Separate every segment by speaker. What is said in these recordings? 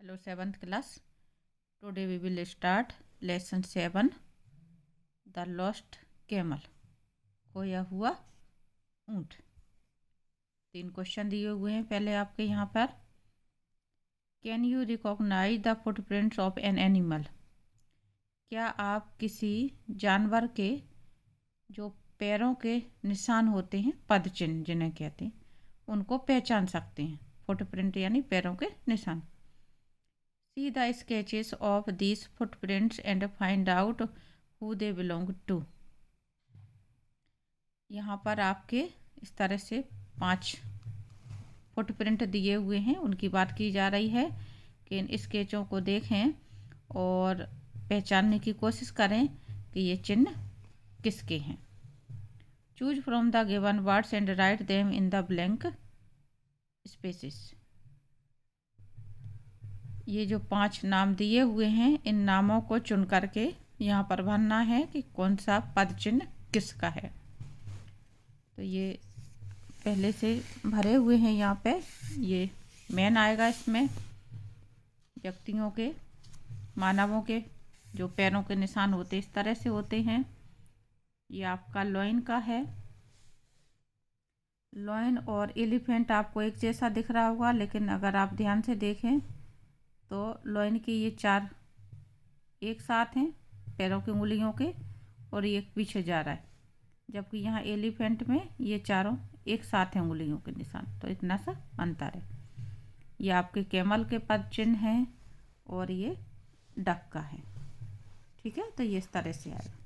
Speaker 1: Hello, 7th class. Today we will start lesson 7, The Lost Camel. खोया हुआ ऊंट। 3 question दिए हुए हैं पहले आपके यहाँ पर। Can you recognise the footprints of an animal? क्या आप किसी जानवर के जो पैरों के निशान होते हैं, पदचिन्ह जिन्हें कहते हैं, उनको पहचान सकते हैं? फुटप्रिंट यानी पैरों के निशान। See the sketches of these footprints and find out who they belong to. यहाँ पर आपके इस तरह से 5 फुटप्रिंट दिए हुए हैं, उनकी बात की जा रही है कि इन स्केचों को देखें और पहचानने की कोशिश करें कि ये चिन्ह किसके हैं। Choose from the given words and write them in the blank spaces. ये जो 5 नाम दिए हुए हैं, इन नामों को चुन करके यहाँ पर भरना है कि कौन सा पद चिन्ह किसका है। तो ये पहले से भरे हुए हैं यहाँ पे। ये मैन आएगा, इसमें व्यक्तियों के, मानवों के जो पैरों के निशान होते इस तरह से होते हैं। ये आपका लॉइन का है। लॉइन और एलिफेंट आपको एक जैसा दिख रहा होगा, लेकिन अगर आप ध्यान से देखें तो लॉइन के ये 4 एक साथ हैं पैरों की उंगलियों के, और एक पीछे जा रहा है, जबकि यहाँ एलिफेंट में ये चारों एक साथ हैं उंगलियों के निशान। तो इतना सा अंतर है। ये आपके कैमल के पद चिन्ह हैं और ये डक का है। ठीक है, तो ये इस तरह से आएगा।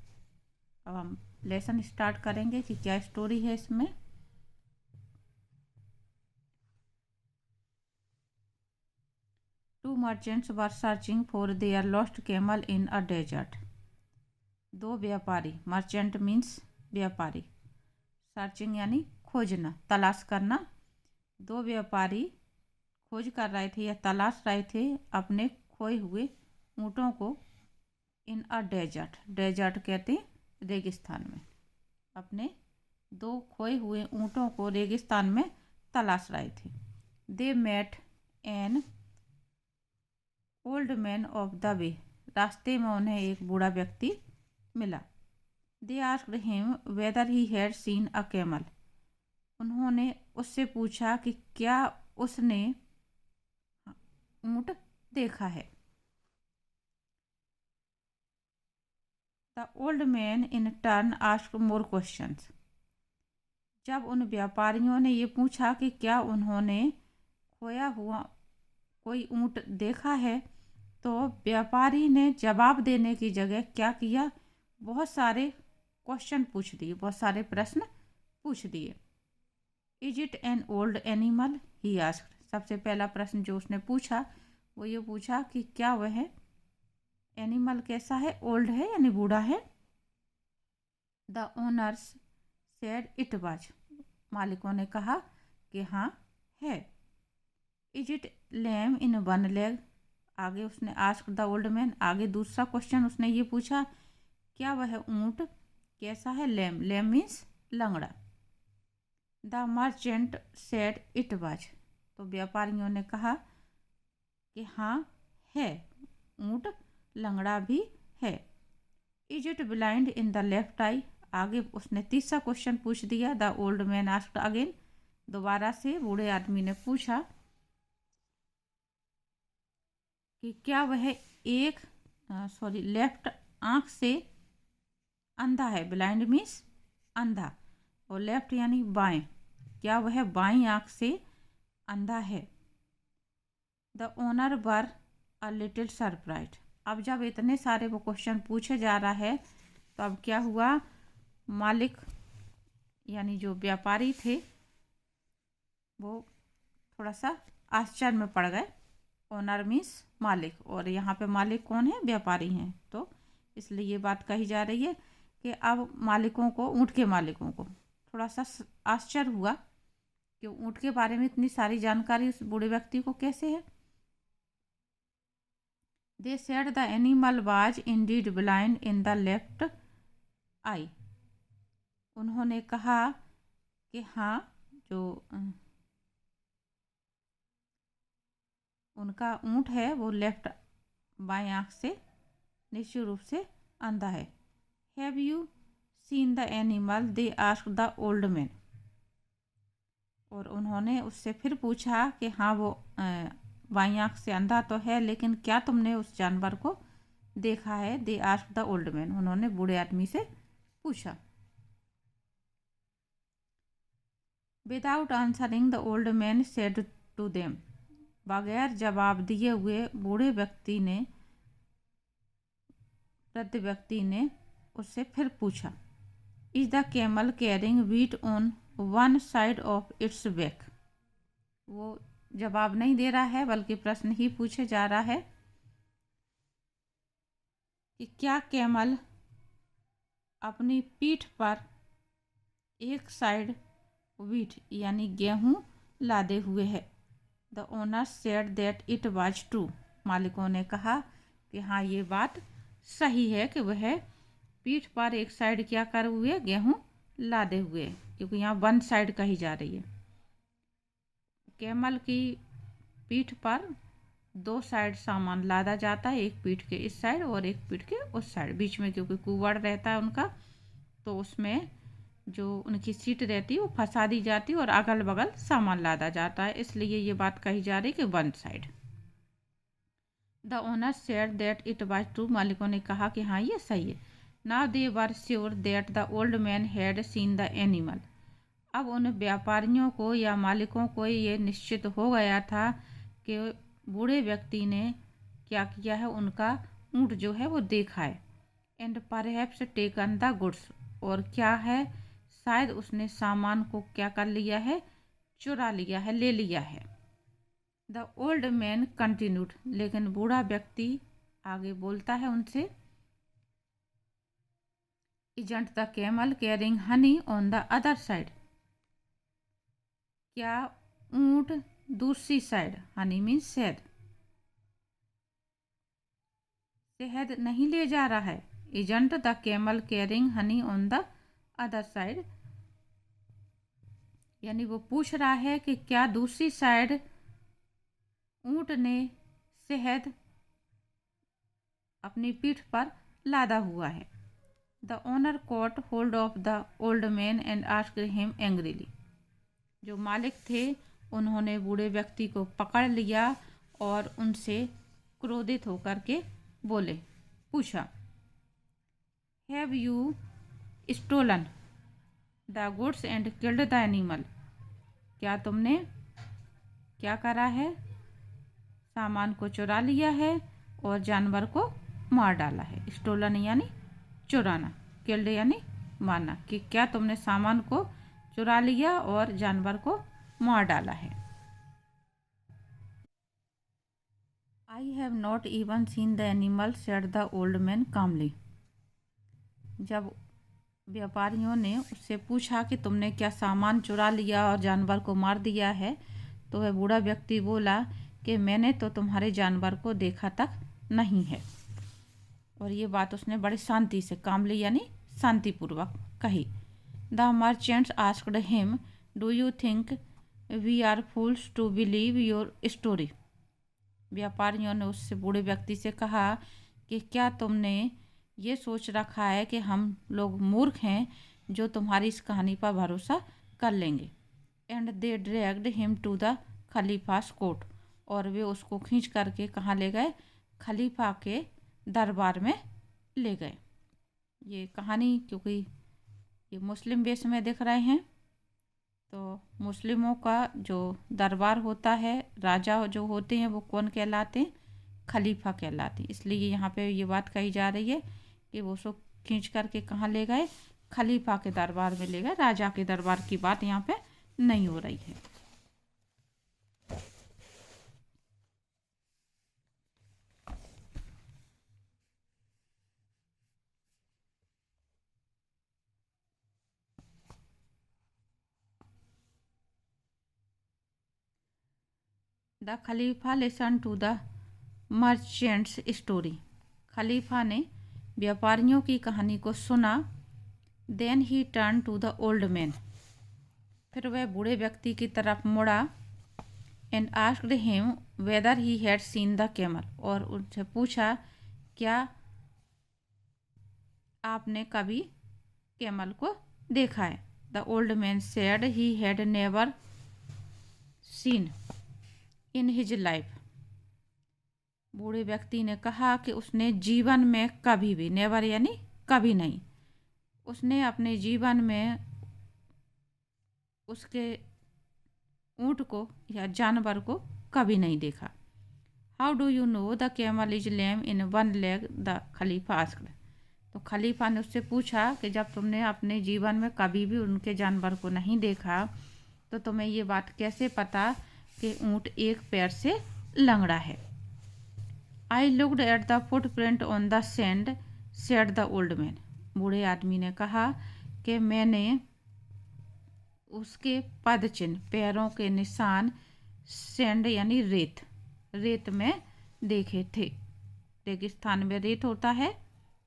Speaker 1: अब हम लेसन स्टार्ट करेंगे कि क्या स्टोरी है इसमें। Two merchants were searching for their lost camel in a desert. 2 व्यापारी, मर्चेंट मीन्स व्यापारी, सर्चिंग यानी खोजना, तलाश करना। 2 व्यापारी खोज कर रहे थे या तलाश रहे थे अपने खोए हुए ऊँटों को। इन अ डेजर्ट, डेजर्ट कहते हैं रेगिस्तान में। अपने 2 खोए हुए ऊँटों को रेगिस्तान में तलाश रहे थे। They met an old man of the way, रास्ते में उन्हें एक बूढ़ा व्यक्ति मिला। They asked him whether he had seen a camel, उन्होंने उससे पूछा कि क्या उसने ऊँट देखा है। The old man in turn asked more questions, जब उन व्यापारियों ने ये पूछा कि क्या उन्होंने खोया हुआ कोई ऊँट देखा है, तो व्यापारी ने जवाब देने की जगह क्या किया, बहुत सारे क्वेश्चन पूछ दिए, बहुत सारे प्रश्न पूछ दिए। Is it an old animal, he asked. सबसे पहला प्रश्न जो उसने पूछा वो ये पूछा कि क्या वह एनिमल कैसा है, ओल्ड है यानी बूढ़ा है। The owners said it was, मालिकों ने कहा कि हाँ है। Is it lame in one leg, आगे उसने आस्क्ड द ओल्ड मैन, आगे दूसरा क्वेश्चन उसने ये पूछा क्या वह ऊँट कैसा है, लेम, लेम मीन्स लंगड़ा। The merchant said it was, तो व्यापारियों ने कहा कि हाँ है, ऊँट लंगड़ा भी है। Is it blind in the left eye, आगे उसने तीसरा क्वेश्चन पूछ दिया। The old man asked again, दोबारा से बूढ़े आदमी ने पूछा कि क्या वह एक लेफ्ट आंख से अंधा है, ब्लाइंड मीन्स अंधा, और लेफ्ट यानी बाएं, क्या वह बाईं आंख से अंधा है। The owner were a little surprise, अब जब इतने सारे वो क्वेश्चन पूछे जा रहा है तो अब क्या हुआ, मालिक यानी जो व्यापारी थे वो थोड़ा सा आश्चर्य में पड़ गए। ओनर मीन्स मालिक, और यहाँ पे मालिक कौन है, व्यापारी हैं। तो इसलिए ये बात कही जा रही है कि अब मालिकों को, ऊँट के मालिकों को थोड़ा सा आश्चर्य हुआ कि ऊँट के बारे में इतनी सारी जानकारी उस बूढ़े व्यक्ति को कैसे है। They said the animal was indeed blind in the left eye, उन्होंने कहा कि हाँ, जो उनका ऊँट है वो लेफ्ट बाएं आँख से निश्चित रूप से अंधा है। Have you seen the animal, they asked the old man. और उन्होंने उससे फिर पूछा कि हाँ वो बाईं आँख से अंधा तो है, लेकिन क्या तुमने उस जानवर को देखा है? They asked the old man, उन्होंने बूढ़े आदमी से पूछा। Without answering the old man said to them, बगैर जवाब दिए हुए बूढ़े व्यक्ति ने वृद्ध व्यक्ति ने उससे फिर पूछा, is the camel carrying wheat on one side of its back. वो जवाब नहीं दे रहा है बल्कि प्रश्न ही पूछे जा रहा है कि क्या कैमल अपनी पीठ पर एक साइड व्हीट यानी गेहूं लादे हुए है। The owner said that it was true, मालिकों ने कहा कि हाँ ये बात सही है कि वह पीठ पर एक साइड क्या कर हुए, गेहूं लादे हुए, क्योंकि यहाँ वन साइड कही जा रही है। कैमल की पीठ पर दो साइड सामान लादा जाता है, एक पीठ के इस साइड और एक पीठ के उस साइड, बीच में क्योंकि कुआड़ रहता है उनका, तो उसमें जो उनकी सीट रहती है वो फंसा दी जाती है और अगल बगल सामान लादा जाता है, इसलिए ये बात कही जा रही है कि one side. The owner said that it was true, मालिकों ने कहा कि हाँ ये सही है। Now they were sure that the old man had seen the animal, अब उन व्यापारियों को या मालिकों को ये निश्चित हो गया था कि बूढ़े व्यक्ति ने क्या किया है, उनका ऊँट जो है वो देखा है। And perhaps taken the goods, और क्या है शायद उसने सामान को क्या कर लिया है, चुरा लिया है, ले लिया है। द ओल्ड मैन कंटिन्यूड, लेकिन बूढ़ा व्यक्ति आगे बोलता है उनसे, isn't the camel carrying Honey on the other side, क्या ऊंट दूसरी साइड, हनी मीन्स शहद, शहद नहीं ले जा रहा है। Isn't the camel carrying Honey on the other side, यानी वो पूछ रहा है कि क्या दूसरी साइड ऊंट ने शहद अपनी पीठ पर लादा हुआ है। The owner cot hold of the old man and asked him angrily, जो मालिक थे उन्होंने बूढ़े व्यक्ति को पकड़ लिया और उनसे क्रोधित होकर के बोले, पूछा, have you stolen the goods and killed the animal, क्या तुमने क्या करा है, सामान को चुरा लिया है और जानवर को मार डाला है। स्टोलन यानी चुराना, किल्ड यानी मारना, कि क्या तुमने सामान को चुरा लिया और जानवर को मार डाला है। I have not even seen the animal, said the old man calmly, जब व्यापारियों ने उससे पूछा कि तुमने क्या सामान चुरा लिया और जानवर को मार दिया है, तो वह बूढ़ा व्यक्ति बोला कि मैंने तो तुम्हारे जानवर को देखा तक नहीं है। और ये बात उसने बड़ी शांति से, कामली यानी शांतिपूर्वक कही। The merchants asked him, do you think we are fools to believe your story, व्यापारियों ने उससे बूढ़े व्यक्ति से कहा कि क्या तुमने ये सोच रखा है कि हम लोग मूर्ख हैं जो तुम्हारी इस कहानी पर भरोसा कर लेंगे। And they dragged him to the khalifa's court, और वे उसको खींच करके कहाँ ले गए, खलीफा के दरबार में ले गए। ये कहानी क्योंकि ये मुस्लिम वेश में दिख रहे हैं, तो मुस्लिमों का जो दरबार होता है, राजा जो होते हैं वो कौन कहलाते हैं, खलीफा कहलाते हैं। इसलिए यहाँ पे ये बात कही जा रही है कि वो उसको खींच करके कहाँ ले गए, खलीफा के दरबार में ले गए, राजा के दरबार की बात यहाँ पे नहीं हो रही है। The khalifa listen to the merchants story, खलीफा ने व्यापारियों की कहानी को सुना। Then he turn to the old man, फिर वह बूढ़े व्यक्ति की तरफ मुड़ा। And asked him whether he had seen the camel, और उनसे पूछा क्या आपने कभी कैमल को देखा है। The old man said he had never seen in his life. बूढ़े व्यक्ति ने कहा कि उसने जीवन में कभी भी, नेवर यानी कभी नहीं, उसने अपने जीवन में उसके ऊँट को या जानवर को कभी नहीं देखा। How do you know the camel is lame in one leg, the Khalifa asked. तो खलीफा ने उससे पूछा कि जब तुमने अपने जीवन में कभी भी उनके जानवर को नहीं देखा तो तुम्हें ये बात कैसे पता कि ऊँट एक पैर से लंगड़ा है। I looked at the footprint on the sand, said the old man. बूढ़े आदमी ने कहा कि मैंने उसके पद चिन्ह, पैरों के निशान, सैंड यानी रेत, रेत में देखे थे। रेगिस्तान में रेत होता है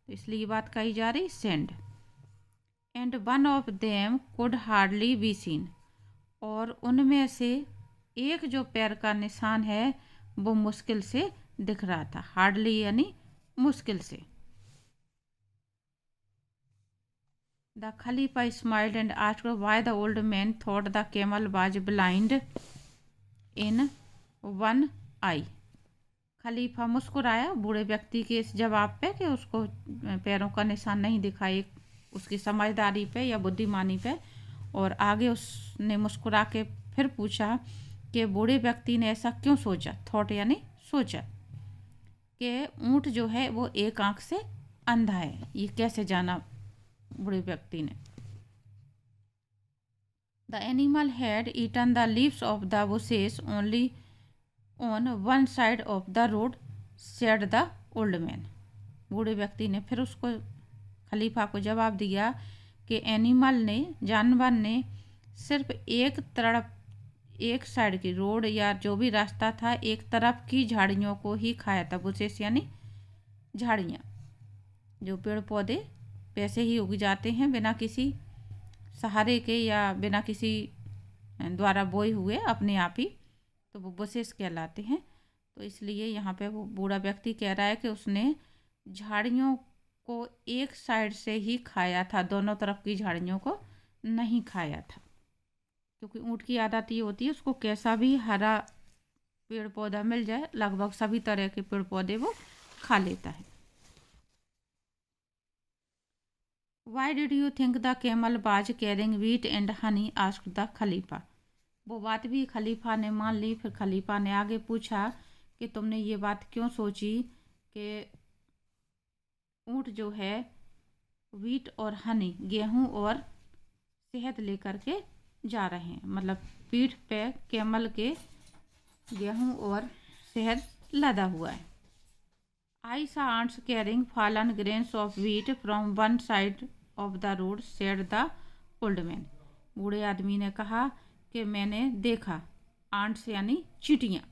Speaker 1: तो इसलिए ये बात कही जा रही, sand. And one of them could hardly be seen, और उनमें से एक जो पैर का निशान है वो मुश्किल से दिख रहा था। हार्डली यानी मुश्किल से। The khalifa smiled and asked why the old man thought the camel was blind in one eye. खलीफा मुस्कुराया बूढ़े व्यक्ति के इस जवाब पे कि उसको पैरों का निशान नहीं दिखा, एक उसकी समझदारी पे या बुद्धिमानी पे। और आगे उसने मुस्कुरा के फिर पूछा कि बूढ़े व्यक्ति ने ऐसा क्यों सोचा, थॉट यानी सोचा, कि ऊँट जो है वो एक आंख से अंधा है, ये कैसे जाना बूढ़े व्यक्ति ने। The animal had eaten the leaves of the bushes only on one side of the road, said the old man. बूढ़े व्यक्ति ने फिर उसको, खलीफा को जवाब दिया कि एनिमल ने, जानवर ने सिर्फ एक तरफ, एक साइड की रोड या जो भी रास्ता था एक तरफ की झाड़ियों को ही खाया था। बुशेस यानी झाड़ियाँ, जो पेड़ पौधे वैसे ही उग जाते हैं बिना किसी सहारे के या बिना किसी द्वारा बोए हुए अपने आप ही, तो वो बुशेस कहलाते हैं। तो इसलिए यहाँ पे वो बूढ़ा व्यक्ति कह रहा है कि उसने झाड़ियों को एक साइड से ही खाया था, दोनों तरफ की झाड़ियों को नहीं खाया था, क्योंकि ऊँट की आदत ये होती है उसको कैसा भी हरा पेड़ पौधा मिल जाए, लगभग सभी तरह के पेड़ पौधे वो खा लेता है। Why did you think the camel was carrying wheat and honey, asked the khalifa. वो बात भी खलीफा ने मान ली। फिर खलीफा ने आगे पूछा कि तुमने ये बात क्यों सोची कि ऊँट जो है व्हीट और हनी, गेहूँ और शहद लेकर के जा रहे हैं, मतलब पीठ पे कैमल के गेहूँ और शहद लदा हुआ है। I saw ants carrying fallen grains of wheat from one side of the road, said the old man. बूढ़े आदमी ने कहा कि मैंने देखा, आंट्स यानी चींटियाँ,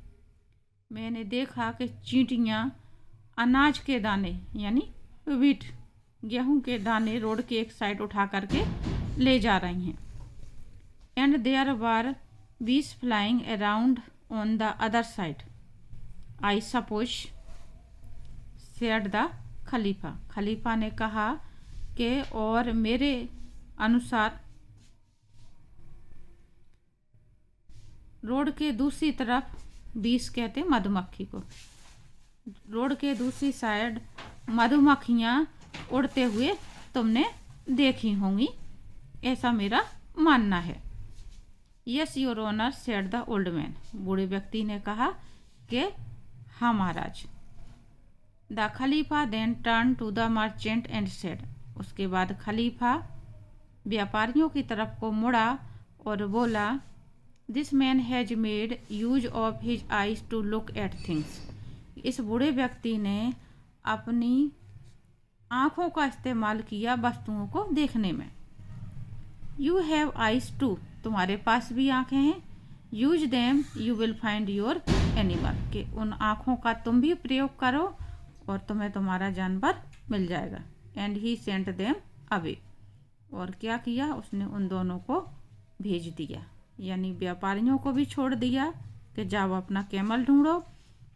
Speaker 1: मैंने देखा कि चींटियाँ अनाज के दाने यानी व्हीट, गेहूं के दाने रोड के एक साइड उठा करके ले जा रही हैं। And there were bees flying around on the other side, I suppose, said the khalifa. खलीफा ने कहा कि और मेरे अनुसार रोड के दूसरी तरफ, बीस कहते मधुमक्खी को, रोड के दूसरी साइड मधुमक्खियाँ उड़ते हुए तुमने देखी होंगी, ऐसा मेरा मानना है। Yes your honour, said the old man. बूढ़े व्यक्ति ने कहा कि हाँ महाराज। The khalifa then turn to the merchant and said. उसके बाद खलीफा व्यापारियों की तरफ को मुड़ा और बोला, this man has made use of his eyes to look at things. इस बूढ़े व्यक्ति ने अपनी आँखों का इस्तेमाल किया वस्तुओं को देखने में। यू हैव आइज टू, तुम्हारे पास भी आँखें हैं। Use them you will find your animal, कि उन आँखों का तुम भी प्रयोग करो और तुम्हें तुम्हारा जानवर मिल जाएगा। And he sent them away. और क्या किया, उसने उन दोनों को भेज दिया, यानी व्यापारियों को भी छोड़ दिया कि जाओ अपना कैमल ढूंढो,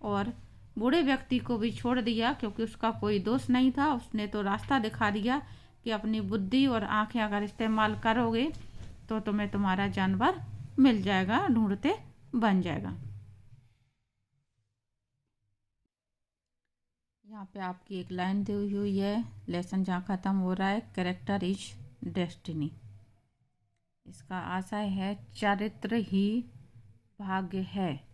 Speaker 1: और बूढ़े व्यक्ति को भी छोड़ दिया क्योंकि उसका कोई दोष नहीं था। उसने तो रास्ता दिखा दिया कि अपनी बुद्धि और आंखें अगर इस्तेमाल करोगे तो तुम्हें तुम्हारा जानवर मिल जाएगा, ढूंढते बन जाएगा। यहाँ पे आपकी एक लाइन दी हुई है, लेसन जहाँ ख़त्म हो रहा है, कैरेक्टर इज डेस्टिनी। इसका आशय है चरित्र ही भाग्य है।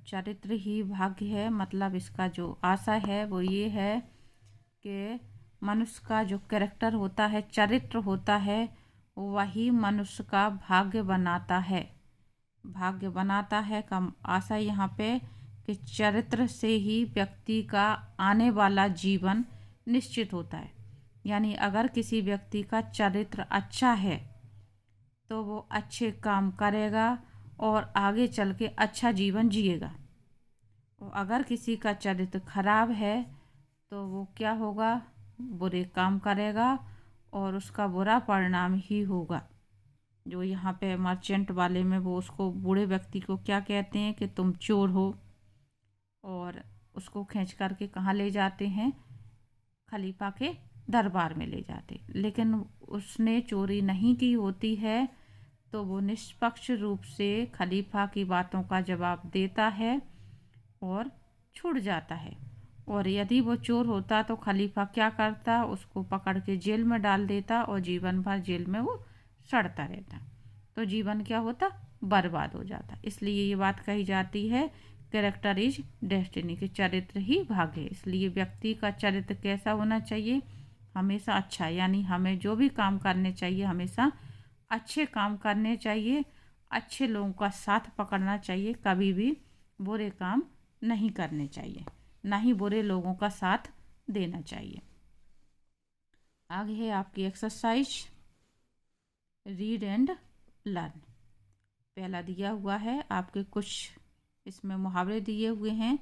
Speaker 1: चरित्र ही भाग्य है मतलब इसका जो आशय है वो ये है कि मनुष्य का जो कैरेक्टर होता है, चरित्र होता है, वही मनुष्य का भाग्य बनाता है। भाग्य बनाता है का आशय यहाँ पे कि चरित्र से ही व्यक्ति का आने वाला जीवन निश्चित होता है। यानी अगर किसी व्यक्ति का चरित्र अच्छा है तो वो अच्छे काम करेगा और आगे चल के अच्छा जीवन जिएगा। और अगर किसी का चरित्र खराब है तो वो क्या होगा, बुरे काम करेगा और उसका बुरा परिणाम ही होगा। जो यहाँ पे मर्चेंट वाले में वो उसको बूढ़े व्यक्ति को क्या कहते हैं कि तुम चोर हो, और उसको खींच करके कहाँ ले जाते हैं, खलीफा के दरबार में ले जाते। लेकिन उसने चोरी नहीं की होती है तो वो निष्पक्ष रूप से खलीफा की बातों का जवाब देता है और छूट जाता है। और यदि वो चोर होता तो खलीफा क्या करता, उसको पकड़ के जेल में डाल देता और जीवन भर जेल में वो सड़ता रहता, तो जीवन क्या होता, बर्बाद हो जाता। इसलिए ये बात कही जाती है कैरेक्टर इज डेस्टिनी, के चरित्र ही भाग्य है। इसलिए व्यक्ति का चरित्र कैसा होना चाहिए, हमेशा अच्छा, यानी हमें जो भी काम करने चाहिए हमेशा अच्छे काम करने चाहिए, अच्छे लोगों का साथ पकड़ना चाहिए, कभी भी बुरे काम नहीं करने चाहिए, ना ही बुरे लोगों का साथ देना चाहिए। आगे है आपकी एक्सरसाइज रीड एंड लर्न। पहला दिया हुआ है आपके कुछ इसमें मुहावरे दिए हुए हैं।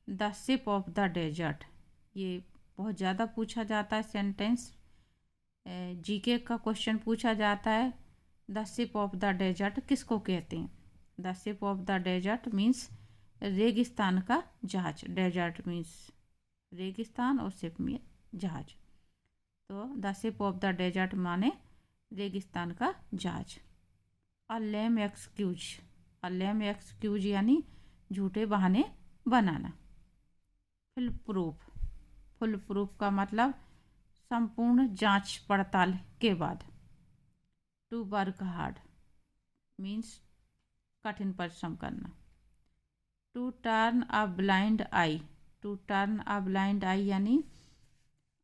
Speaker 1: The ship of the desert, ये बहुत ज़्यादा पूछा जाता है सेंटेंस, जीके का क्वेश्चन पूछा जाता है। The ship of the desert किसको कहते हैं? The ship of the desert means रेगिस्तान का जहाज। डेजर्ट मीन्स रेगिस्तान और शिप में जहाज, तो the ship of the desert माने रेगिस्तान का जहाज। अ लेम एक्सक्यूज, अ लेम एक्सक्यूज यानी झूठे बहाने बनाना। फुल प्रूफ, फुल प्रूफ का मतलब संपूर्ण जांच पड़ताल के बाद। टू वर्क हार्ड मीन्स कठिन परिश्रम करना। To turn a blind eye, to turn a blind eye यानी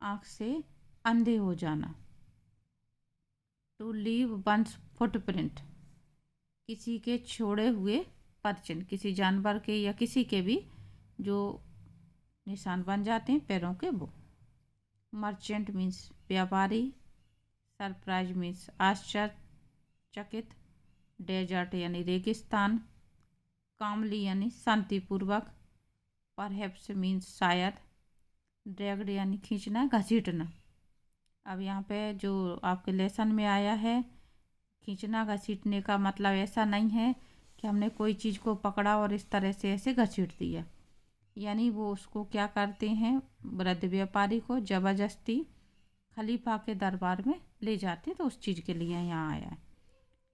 Speaker 1: आँख से अंधे हो जाना। टू लीव वंस फुटप्रिंट, किसी के छोड़े हुए परचिन, किसी जानवर के या किसी के भी जो निशान बन जाते हैं पैरों के, वो। मर्चेंट मीन्स व्यापारी। सरप्राइज मीन्स आश्चर्यचकित। डेजर्ट यानी रेगिस्तान। कामली यानी शांतिपूर्वक। परहैप्स मीन्स शायद। ड्रैग्ड यानी खींचना, घसीटना। अब यहाँ पे जो आपके लेसन में आया है, खींचना घसीटने का मतलब ऐसा नहीं है कि हमने कोई चीज़ को पकड़ा और इस तरह से ऐसे घसीट दिया, यानी वो उसको क्या करते हैं, वृद्ध व्यापारी को ज़बरदस्ती खलीफा के दरबार में ले जाते, तो उस चीज़ के लिए यहाँ आया है।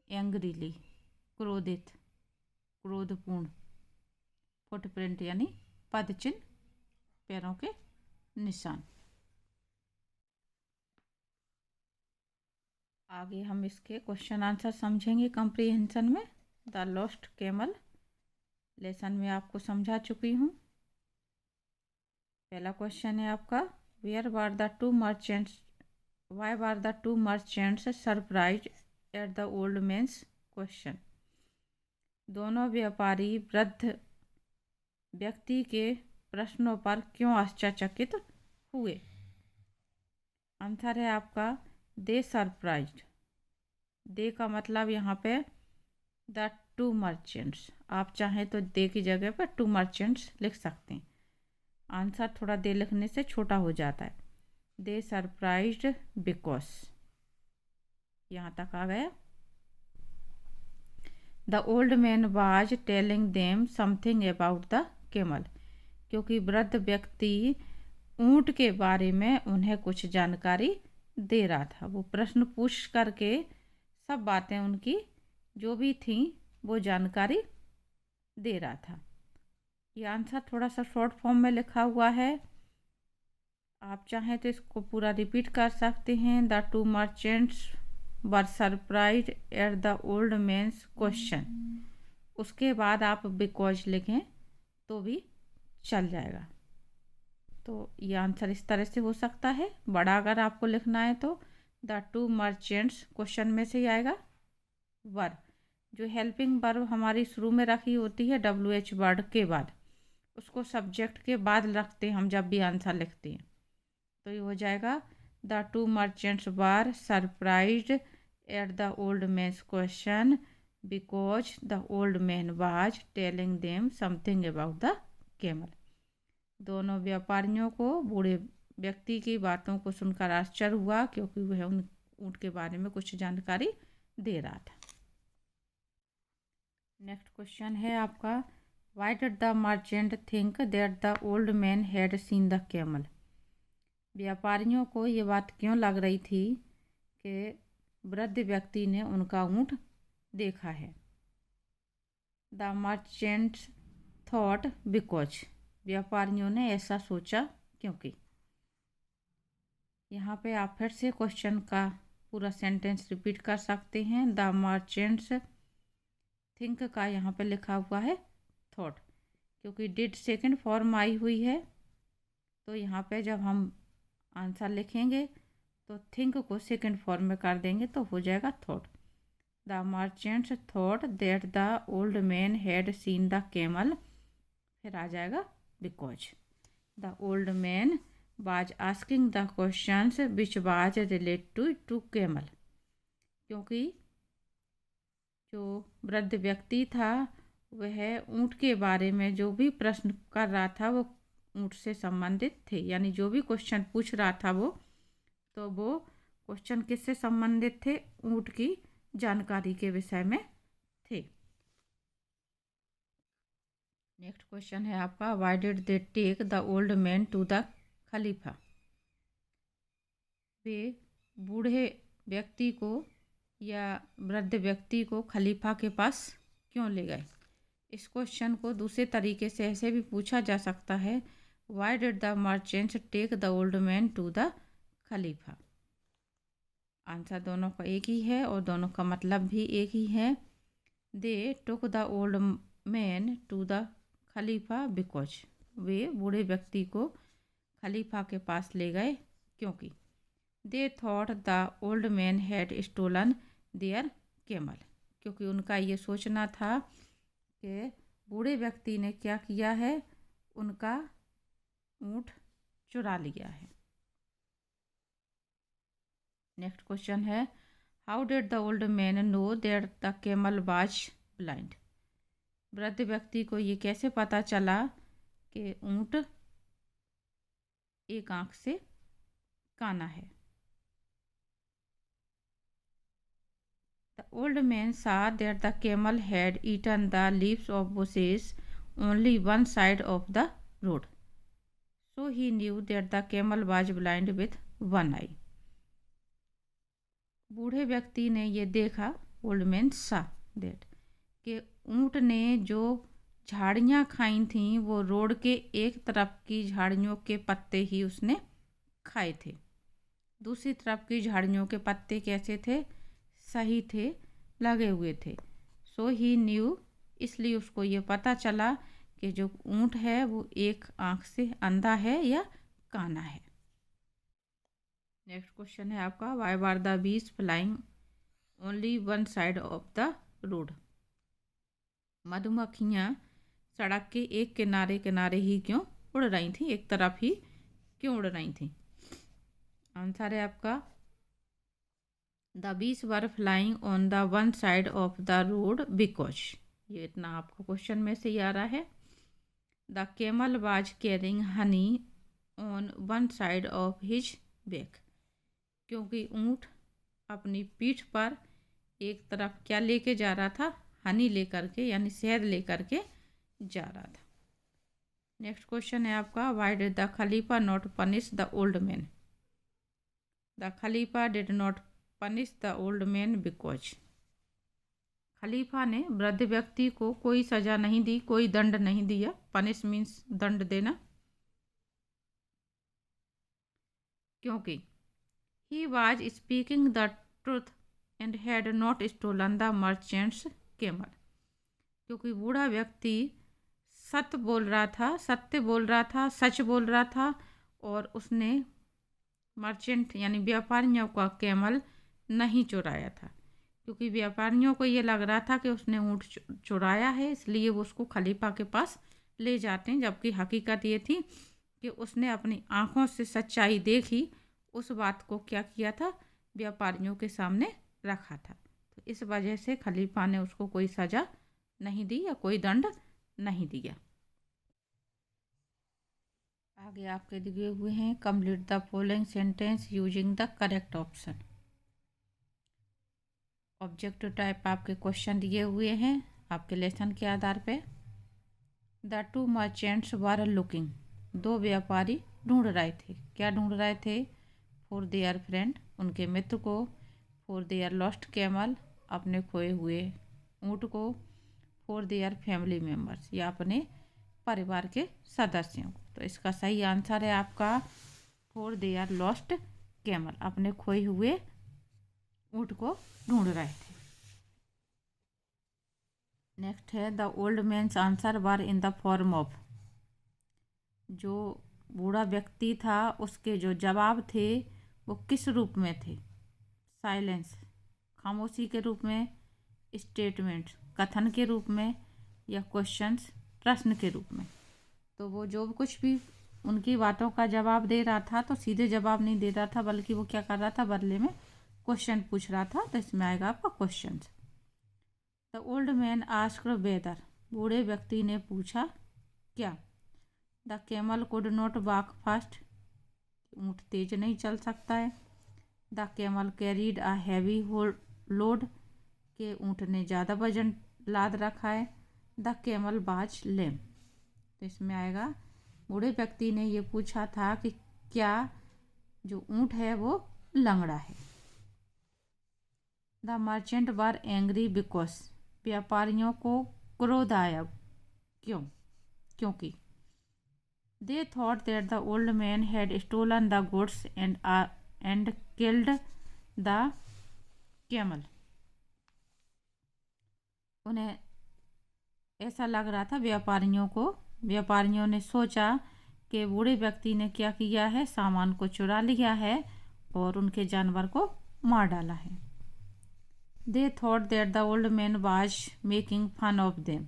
Speaker 1: एंग्रीली क्रोधित, क्रोधपूर्ण। फुटप्रिंट यानी पदचिन्ह, पैरों के निशान। आगे हम इसके क्वेश्चन आंसर समझेंगे कंप्रीहेंशन में। द लॉस्ट कैमल लेसन में आपको समझा चुकी हूँ। पहला क्वेश्चन है आपका, where were the two merchants, why were the two merchants surprise at the old man's question. दोनों व्यापारी वृद्ध व्यक्ति के प्रश्नों पर क्यों आश्चर्यचकित हुए? आंसर है आपका दे सरप्राइज्ड। दे का मतलब यहाँ पे द टू मर्चेंट्स, आप चाहें तो दे की जगह पर टू मर्चेंट्स लिख सकते हैं। आंसर थोड़ा दे लिखने से छोटा हो जाता है। दे सरप्राइज्ड बिकॉज, यहाँ तक आ गया। The old man was telling them something about the camel, क्योंकि वृद्ध व्यक्ति ऊँट के बारे में उन्हें कुछ जानकारी दे रहा था। वो प्रश्न पूछ करके सब बातें उनकी जो भी थी वो जानकारी दे रहा था। ये आंसर थोड़ा सा शॉर्ट फॉर्म में लिखा हुआ है, आप चाहें तो इसको पूरा रिपीट कर सकते हैं। The two merchants were surprise at the old man's question. उसके बाद आप बिकॉज लिखें तो भी चल जाएगा। तो ये आंसर इस तरह से हो सकता है। बड़ा अगर आपको लिखना है तो द टू मर्चेंट्स क्वेश्चन में से ही आएगा। वर, जो हेल्पिंग वर्ब हमारी शुरू में रखी होती है WH वर्ड के बाद, उसको सब्जेक्ट के बाद रखते हैं हम जब भी आंसर लिखते हैं। तो ये हो जाएगा the two merchants were surprised at the old man's question because the old man was telling them something about the camel. दोनों व्यापारियों को बूढ़े व्यक्ति की बातों को सुनकर आश्चर्य हुआ, क्योंकि वह उन ऊँट के बारे में कुछ जानकारी दे रहा था। नेक्स्ट क्वेश्चन है आपका, why did the merchant think that the old man had seen the camel. व्यापारियों को ये बात क्यों लग रही थी कि वृद्ध व्यक्ति ने उनका ऊँट देखा है। द मर्चेंट थॉट बिकॉज, व्यापारियों ने ऐसा सोचा क्योंकि। यहाँ पे आप फिर से क्वेश्चन का पूरा सेंटेंस रिपीट कर सकते हैं। द मर्चेंट्स थिंक का यहाँ पे लिखा हुआ है थॉट, क्योंकि डिड सेकंड फॉर्म आई हुई है, तो यहाँ पे जब हम आंसर लिखेंगे तो थिंक को सेकंड फॉर्म में कर देंगे तो हो जाएगा thought. The merchants thought that the old man had seen the camel, फिर आ जाएगा because. The old man was asking the questions which was related to camel, क्योंकि जो वृद्ध व्यक्ति था वह ऊँट के बारे में जो भी प्रश्न कर रहा था वो ऊँट से संबंधित थे। यानी जो भी क्वेश्चन पूछ रहा था वो क्वेश्चन किससे संबंधित थे, ऊँट की जानकारी के विषय में थे। नेक्स्ट क्वेश्चन है आपका, why did they take the old man to the khalifa. वे बूढ़े व्यक्ति को या वृद्ध व्यक्ति को खलीफा के पास क्यों ले गए। इस क्वेश्चन को दूसरे तरीके से ऐसे भी पूछा जा सकता है, why did the merchants take the old man to the खलीफा। आंसर दोनों का एक ही है और दोनों का मतलब भी एक ही है। They took the old man to the khalifa because, वे बूढ़े व्यक्ति को खलीफा के पास ले गए क्योंकि। They thought the old man had stolen their camel, क्योंकि उनका ये सोचना था कि बूढ़े व्यक्ति ने क्या किया है, उनका ऊँट चुरा लिया है। नेक्स्ट क्वेश्चन है, how did the old man know that the camel was blind. वृद्ध व्यक्ति को ये कैसे पता चला कि ऊँट एक आंख से काना है। The old man saw that the camel had eaten the leaves of bushes only one side of the road, so he knew that the camel was blind with one eye. बूढ़े व्यक्ति ने ये देखा, ओल्ड मैन saw that, कि ऊँट ने जो झाड़ियाँ खाई थीं वो रोड के एक तरफ की झाड़ियों के पत्ते ही उसने खाए थे, दूसरी तरफ की झाड़ियों के पत्ते कैसे थे, सही थे, लगे हुए थे। सो ही न्यू, इसलिए उसको ये पता चला कि जो ऊँट है वो एक आंख से अंधा है या काना है। नेक्स्ट क्वेश्चन है आपका, Y were the bees flying only one side of the road. मधुमक्खियाँ सड़क के एक किनारे किनारे ही क्यों उड़ रही थी, एक तरफ ही क्यों उड़ रही थी। आंसर है आपका, the bees were flying on the one side of the road because, ये इतना आपको क्वेश्चन में से ही आ रहा है। The camel was carrying Honey on one side of his back, क्योंकि ऊँट अपनी पीठ पर एक तरफ क्या लेके जा रहा था, हनी लेकर के यानी शहद लेकर के जा रहा था। नेक्स्ट क्वेश्चन है आपका, why did the khalifa not punish the old man? The khalifa did not punish the old man because, खलीफा ने वृद्ध व्यक्ति को कोई सजा नहीं दी, कोई दंड नहीं दिया। पनिश मीन्स दंड देना। क्योंकि he was speaking the truth and had not stolen the merchants camel, क्योंकि बूढ़ा व्यक्ति सत्य बोल रहा था, सच बोल रहा था, और उसने मर्चेंट यानी व्यापारियों का कैमल नहीं चुराया था, क्योंकि व्यापारियों को ये लग रहा था कि उसने ऊँट चुराया है, इसलिए वो उसको खलीफा के पास ले जाते हैं, जबकि हकीकत ये थी कि उसने अपनी आंखों से सच्चाई देखी, उस बात को क्या किया था, व्यापारियों के सामने रखा था। तो इस वजह से खलीफा ने उसको कोई सज़ा नहीं दी या कोई दंड नहीं दिया। आगे आपके दिए हुए हैं, complete the following sentence using the correct option. Objective type आपके क्वेश्चन दिए हुए हैं आपके लेसन के आधार पे। The two merchants were looking, दो व्यापारी ढूंढ रहे थे। क्या ढूंढ रहे थे? फॉर देयर फ्रेंड, उनके मित्र को। फॉर देयर लॉस्ट कैमल, अपने खोए हुए ऊँट को। फॉर देयर फैमिली मेम्बर्स, या अपने परिवार के सदस्यों को। तो इसका सही आंसर है आपका फॉर देयर लॉस्ट कैमल, अपने खोए हुए ऊँट को ढूंढ रहे थे। नेक्स्ट है, the old man's answer were in the form of, जो बूढ़ा व्यक्ति था उसके जो जवाब थे वो किस रूप में थे? साइलेंस, खामोशी के रूप में, स्टेटमेंट, कथन के रूप में, या क्वेश्चंस, प्रश्न के रूप में। तो वो जो कुछ भी उनकी बातों का जवाब दे रहा था तो सीधे जवाब नहीं दे रहा था, बल्कि वो क्या कर रहा था, बदले में क्वेश्चन पूछ रहा था। तो इसमें आएगा आपका question. The old man asked whether, बूढ़े व्यक्ति ने पूछा क्या? The camel could not walk fast, ऊँट तेज नहीं चल सकता है। The camel carried a heavy load, के ऊँट ने ज़्यादा वजन लाद रखा है। द कैमल वाज लेम, तो इसमें आएगा बूढ़े व्यक्ति ने ये पूछा था कि क्या जो ऊँट है वो लंगड़ा है। The merchant were angry because, व्यापारियों को क्रोध आया, क्यों? क्योंकि they thought that the old man had stolen the goods and killed the camel, उन्हें ऐसा लग रहा था, व्यापारियों ने सोचा कि बूढ़े व्यक्ति ने क्या किया है, सामान को चुरा लिया है और उनके जानवर को मार डाला है। They thought that the old man was making fun of them,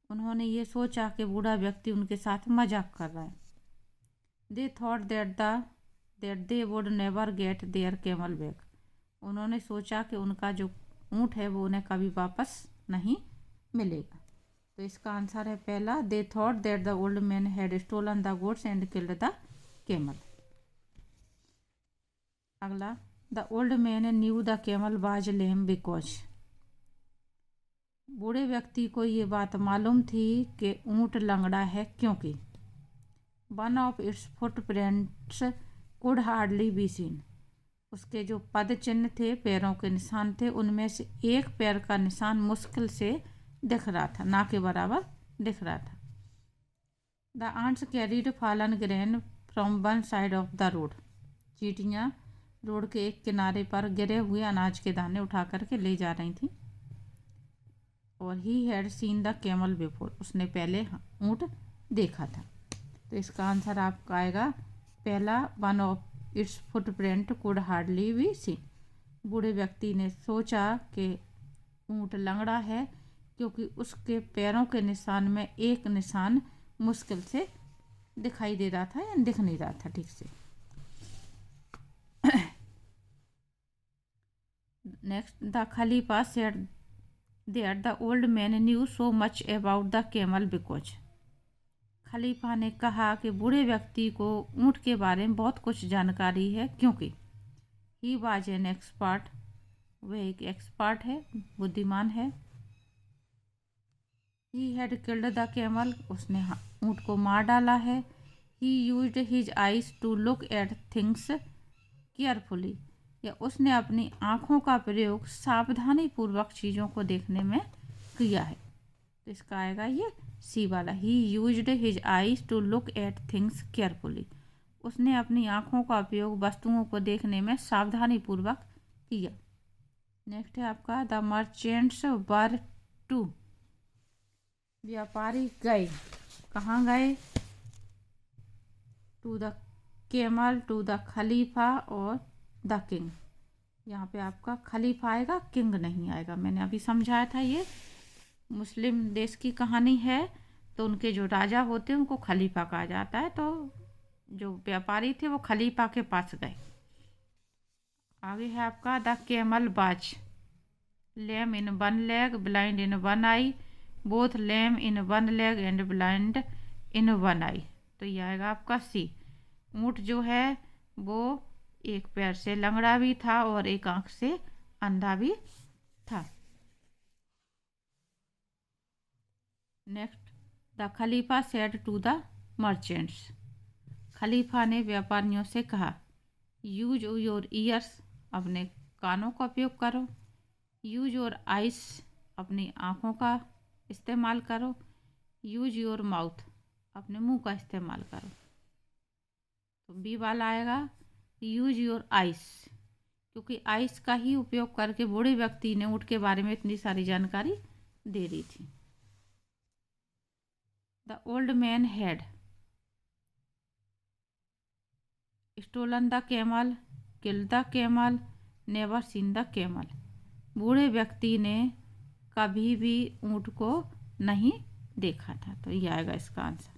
Speaker 1: उन्होंने ये सोचा कि बूढ़ा व्यक्ति उनके साथ मजाक कर रहा है। They thought that they would never get their camel back, उन्होंने सोचा कि उनका जो ऊँट है वो उन्हें कभी वापस नहीं मिलेगा। तो इसका आंसर है पहला, they thought that the old man had stolen the goods and killed the camel. अगला, the old man knew the camel was lame because, बूढ़े व्यक्ति को ये बात मालूम थी कि ऊँट लंगड़ा है क्योंकि one of its footprints could hardly be seen, उसके जो पद चिन्ह थे, पैरों के निशान थे, उनमें से एक पैर का निशान मुश्किल से दिख रहा था, ना के बराबर दिख रहा था। The ants carried fallen grain from one side of the road, चींटियाँ रोड के एक किनारे पर गिरे हुए अनाज के दाने उठा करके ले जा रही थी। और ही had seen the camel before, उसने पहले ऊँट देखा था। तो इसका आंसर आपका आएगा पहला, one of its footprint could hardly be seen, बूढ़े व्यक्ति ने सोचा कि ऊँट लंगड़ा है क्योंकि उसके पैरों के निशान में एक निशान मुश्किल से दिखाई दे रहा था या दिख नहीं रहा था ठीक से। Next, the khalifa said that the old man knew so much about the camel because, खलीफा ने कहा कि बूढ़े व्यक्ति को ऊँट के बारे में बहुत कुछ जानकारी है क्योंकि ही वाज एन एक्सपर्ट, वह एक एक्सपर्ट है, बुद्धिमान है। He had killed the camel, उसने ऊँट को मार डाला है। He used his eyes to look at things carefully, या उसने अपनी आँखों का प्रयोग सावधानी पूर्वक चीज़ों को देखने में किया है। तो इसका आएगा ये सी वाला, he used his eyes to look at things carefully, उसने अपनी आँखों का उपयोग वस्तुओं को देखने में सावधानी पूर्वक किया। नेक्स्ट है आपका द मर्चेंट्स वर टू, व्यापारी गए, कहाँ गए? To the camel, to the khalifa और द किंग। यहाँ पे आपका खलीफा आएगा, किंग नहीं आएगा। मैंने अभी समझाया था, ये मुस्लिम देश की कहानी है, तो उनके जो राजा होते हैं उनको खलीफा कहा जाता है। तो जो व्यापारी थे वो खलीफा के पास गए। आगे है आपका the camel was, lame in one leg, blind in one eye, both lame in one leg and blind in one eye. तो ये आएगा आपका सी। ऊँट जो है वो एक पैर से लंगड़ा भी था और एक आंख से अंधा भी था। Next, the khalifa said to the merchants, खलीफा ने व्यापारियों से कहा, यूज योर ईयर्स, अपने कानों का उपयोग करो, यूज योर आइस, अपनी आँखों का इस्तेमाल करो, यूज योर माउथ, अपने मुंह का इस्तेमाल करो। तो बी वाला आएगा यूज योर आइस, क्योंकि आइस का ही उपयोग करके बूढ़े व्यक्ति ने ऊँट के बारे में इतनी सारी जानकारी दे दी थी। The old man had stolen the camel, killed the camel, never seen the camel, बूढ़े व्यक्ति ने कभी भी ऊँट को नहीं देखा था। तो ये आएगा इसका आंसर।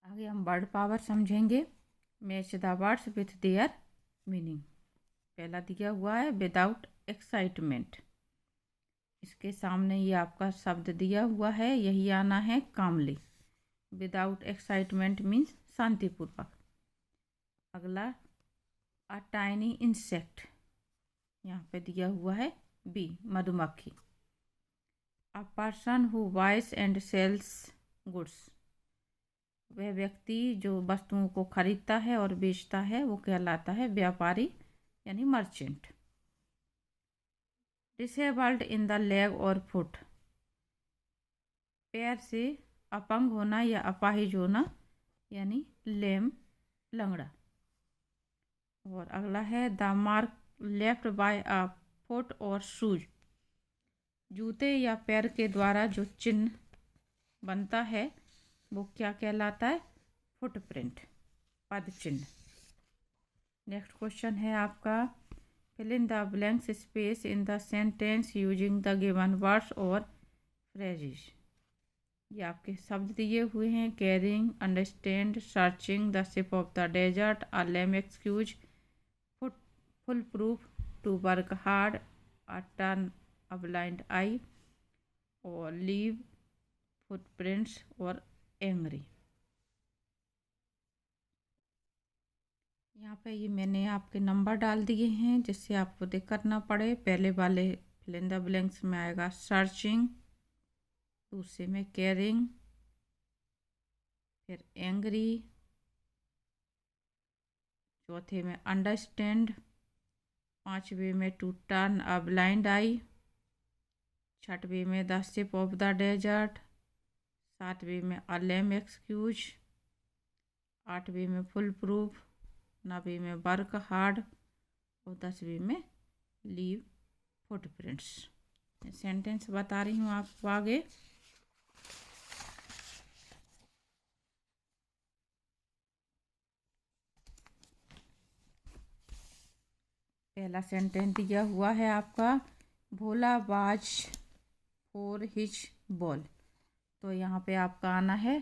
Speaker 1: आगे हम वर्ड पावर समझेंगे। Match the words with their meaning. पहला दिया हुआ है विदाउट एक्साइटमेंट, इसके सामने ये आपका शब्द दिया हुआ है, यही आना है कामली। विदाउट एक्साइटमेंट मीन्स शांतिपूर्वक। अगला अ टाइनी इंसेक्ट, यहाँ पे दिया हुआ है बी मधुमक्खी। अ पर्सन हु बाइस एंड सेल्स गुड्स, वह व्यक्ति जो वस्तुओं को खरीदता है और बेचता है वो कहलाता है व्यापारी यानी merchant. Disabled in the leg और फुट, पैर से अपंग होना या अपाहिज होना यानी लेम, लंगड़ा। और अगला है the mark left by a foot और शूज, जूते या पैर के द्वारा जो चिन्ह बनता है वो क्या कहलाता है? फुटप्रिंट, पद चिन्ह। नेक्स्ट क्वेश्चन है आपका fill in the blanks space in the sentence using the given words और फ्रेजेस। ये आपके शब्द दिए हुए हैं, carrying, understand, searching, the ship of the desert, a lame excuse, full proof, to work hard, a turn a blind eye, और leave, footprints और angry. यहाँ पे ये मैंने आपके नंबर डाल दिए हैं जिससे आपको दिक्कत ना पड़े। पहले वाले फिल इन द ब्लैंक्स में आएगा सर्चिंग, दूसरे में केयरिंग, फिर एंग्री, चौथे में अंडरस्टैंड, पांचवे में to turn a blind eye, छठवें में the ship of the desert, सातवें में अ लेम एक्सक्यूज, आठवें में फुल प्रूफ, नौवीं में वर्क हार्ड और 10वीं में लीव फुटप्रिंट्स। सेंटेंस बता रही हूँ आपको आगे। पहला सेंटेंस दिया हुआ है आपका भोला बाज फॉर हिज बॉल, तो यहाँ पे आपका आना है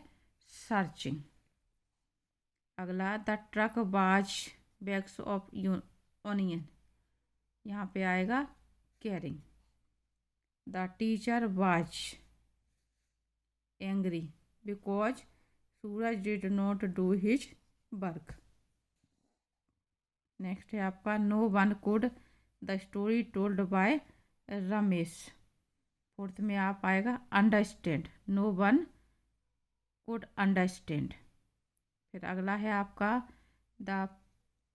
Speaker 1: सर्चिंग। अगला the truck was bags of onion, यहाँ पे आएगा carrying. The teacher was angry because Suraj did not do his work. Next है आपका no one could the story told by Ramesh. Fourth में आप आएगा understand, no one could understand. फिर अगला है आपका the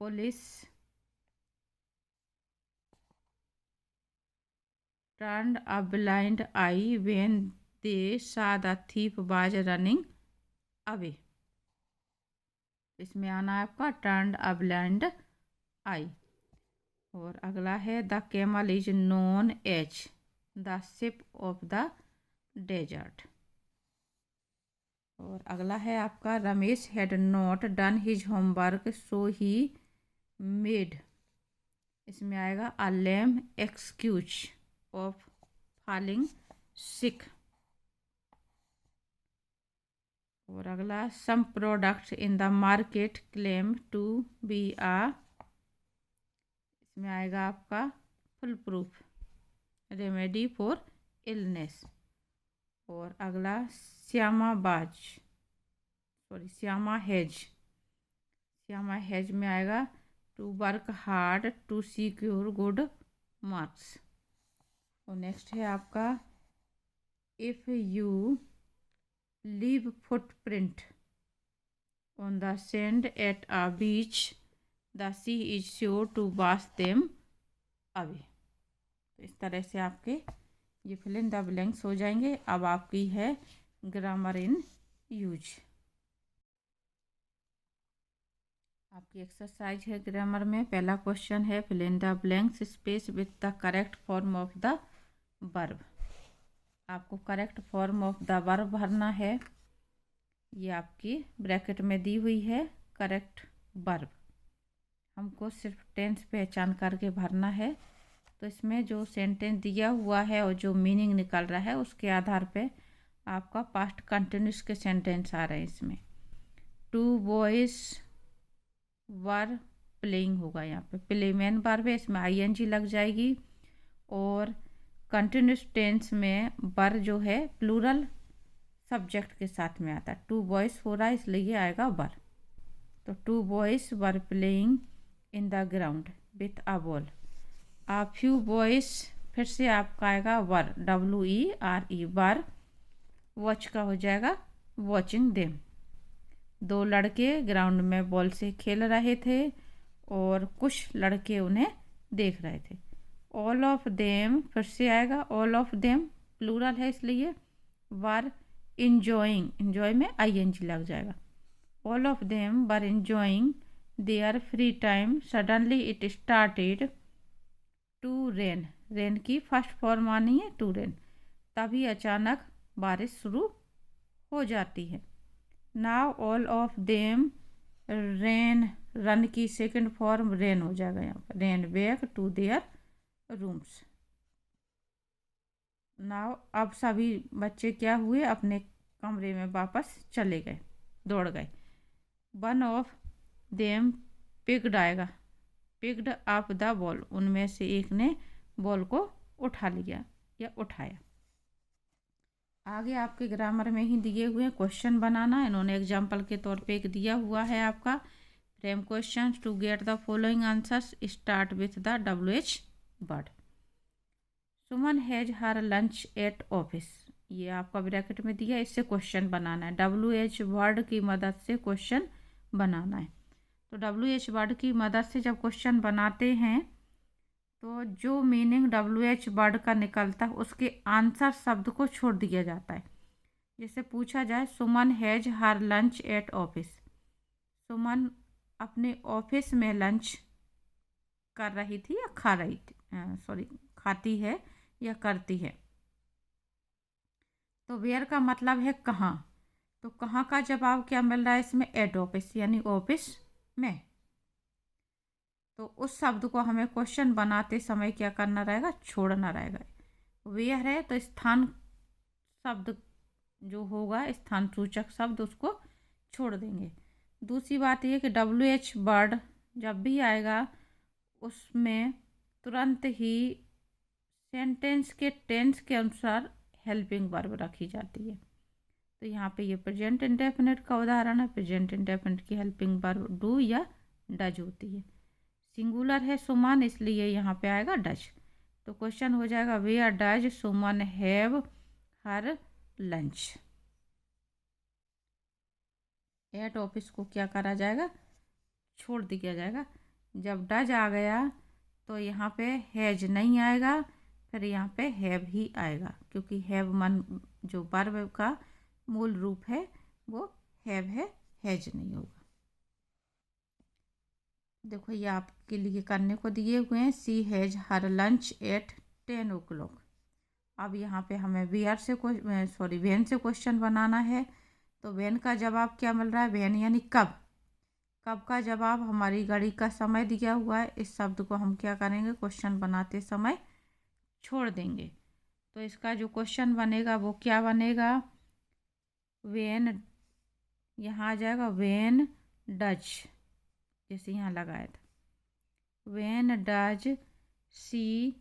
Speaker 1: police turned a blind eye when they saw the thief was running away। इसमें आना है आपका turned a blind eye। और अगला है the camel is known as the ship of the desert. और अगला है आपका Ramesh had not done his homework so he made. इसमें आएगा a lame excuse of falling sick. और अगला some products in the market claim to be आ। इसमें आएगा आपका full proof remedy for illness. और अगला श्यामा हेज में आएगा to work hard to secure good marks. और नेक्स्ट है आपका if you leave footprint on the sand at a beach the sea is sure to wash them away. तो इस तरह से आपके ये फिल इन द ब्लैंक्स हो जाएंगे। अब आपकी है ग्रामर इन यूज। आपकी एक्सरसाइज है ग्रामर में। पहला क्वेश्चन है fill in the blanks space with the correct form of the verb. आपको correct form of the verb भरना है। ये आपकी ब्रैकेट में दी हुई है करेक्ट वर्ब। हमको सिर्फ टेंस पहचान करके भरना है। तो इसमें जो सेंटेंस दिया हुआ है और जो मीनिंग निकल रहा है उसके आधार पे आपका पास्ट कंटिन्यूस के सेंटेंस आ रहे हैं। इसमें टू बॉयज वर प्लेइंग होगा, यहाँ पे प्ले मेन वर्ब है, इसमें आईएनजी लग जाएगी। और कंटिन्यूस टेंस में वर जो है प्लूरल सब्जेक्ट के साथ में आता है। टू बॉयज हो रहा है इसलिए आएगा वर। तो two boys were playing in the ground with a ball. A few boys फिर से आपका आएगा वर, WERE वर। वॉच का हो जाएगा वॉचिंग देम। दो लड़के ग्राउंड में बॉल से खेल रहे थे और कुछ लड़के उन्हें देख रहे थे। ऑल ऑफ देम फिर से आएगा ऑल ऑफ देम, प्लूरल है इसलिए वर इंजॉइंग, इंजॉय में आईएनजी लग जाएगा। All of them were enjoying their free time suddenly it started to rain. Rain की फर्स्ट फॉर्म आनी है टू रेन। तभी अचानक बारिश शुरू हो जाती है। Now all of them ran, run की सेकंड फॉर्म रेन हो जाएगा यहाँ पर, ran back to their rooms. Now अब सभी बच्चे क्या हुए, अपने कमरे में वापस चले गए, दौड़ गए। वन ऑफ देम पिक्ड आएगा, पिक्ड अप द बॉल, उनमें से एक ने बॉल को उठा लिया या उठाया। आगे आपके ग्रामर में ही दिए हुए क्वेश्चन बनाना। इन्होंने एग्जाम्पल के तौर पे एक दिया हुआ है आपका frame question to get the following answers start with the WH word. Suman has her lunch at office, ये आपका ब्रैकेट में दिया, इससे क्वेश्चन बनाना है। WH वर्ड की मदद से क्वेश्चन बनाना है। तो WH वर्ड की मदद से जब क्वेश्चन बनाते हैं तो जो मीनिंग WH वर्ड का निकलता है उसके आंसर शब्द को छोड़ दिया जाता है। जैसे पूछा जाए Suman has her lunch at office, Suman अपने ऑफिस में लंच कर रही थी या खा रही थी, खाती है या करती है। तो वेयर का मतलब है कहाँ, तो कहाँ का जवाब क्या मिल रहा है इसमें, एट ऑफिस यानी ऑफिस में। तो उस शब्द को हमें क्वेश्चन बनाते समय क्या करना रहेगा, छोड़ना रहेगा। वेयर है तो स्थान शब्द जो होगा, स्थान सूचक शब्द, उसको छोड़ देंगे। दूसरी बात ये कि WH वर्ड जब भी आएगा उसमें तुरंत ही सेंटेंस के टेंस के अनुसार हेल्पिंग वर्ब रखी जाती है। तो यहाँ पे ये प्रेजेंट इंडेफिनिट का उदाहरण है। प्रेजेंट इंडेफिनिट की हेल्पिंग वर्ब डू या डज होती है। सिंगुलर है सुमन, इसलिए यहाँ पे आएगा डज। तो क्वेश्चन हो जाएगा where does Suman have her lunch. At office को क्या करा जाएगा, छोड़ दिया जाएगा। जब डज आ गया तो यहाँ पे हैज नहीं आएगा, फिर यहाँ पे हैव ही आएगा, क्योंकि हैव मन जो वर्ब का मूल रूप है वो हैव है, हैज नहीं होगा। देखो ये आपके लिए करने को दिए हुए हैं। She has her lunch at 10 o'clock। अब यहाँ पे हमें वेयर से वेन से क्वेश्चन बनाना है। तो वेन का जवाब क्या मिल रहा है, वेन यानी कब। कब का जवाब हमारी घड़ी का समय दिया हुआ है। इस शब्द को हम क्या करेंगे, क्वेश्चन बनाते समय छोड़ देंगे। तो इसका जो क्वेश्चन बनेगा वो क्या बनेगा, वेन, यहाँ आ जाएगा वेन डज, जैसे यहाँ लगाया था। When does she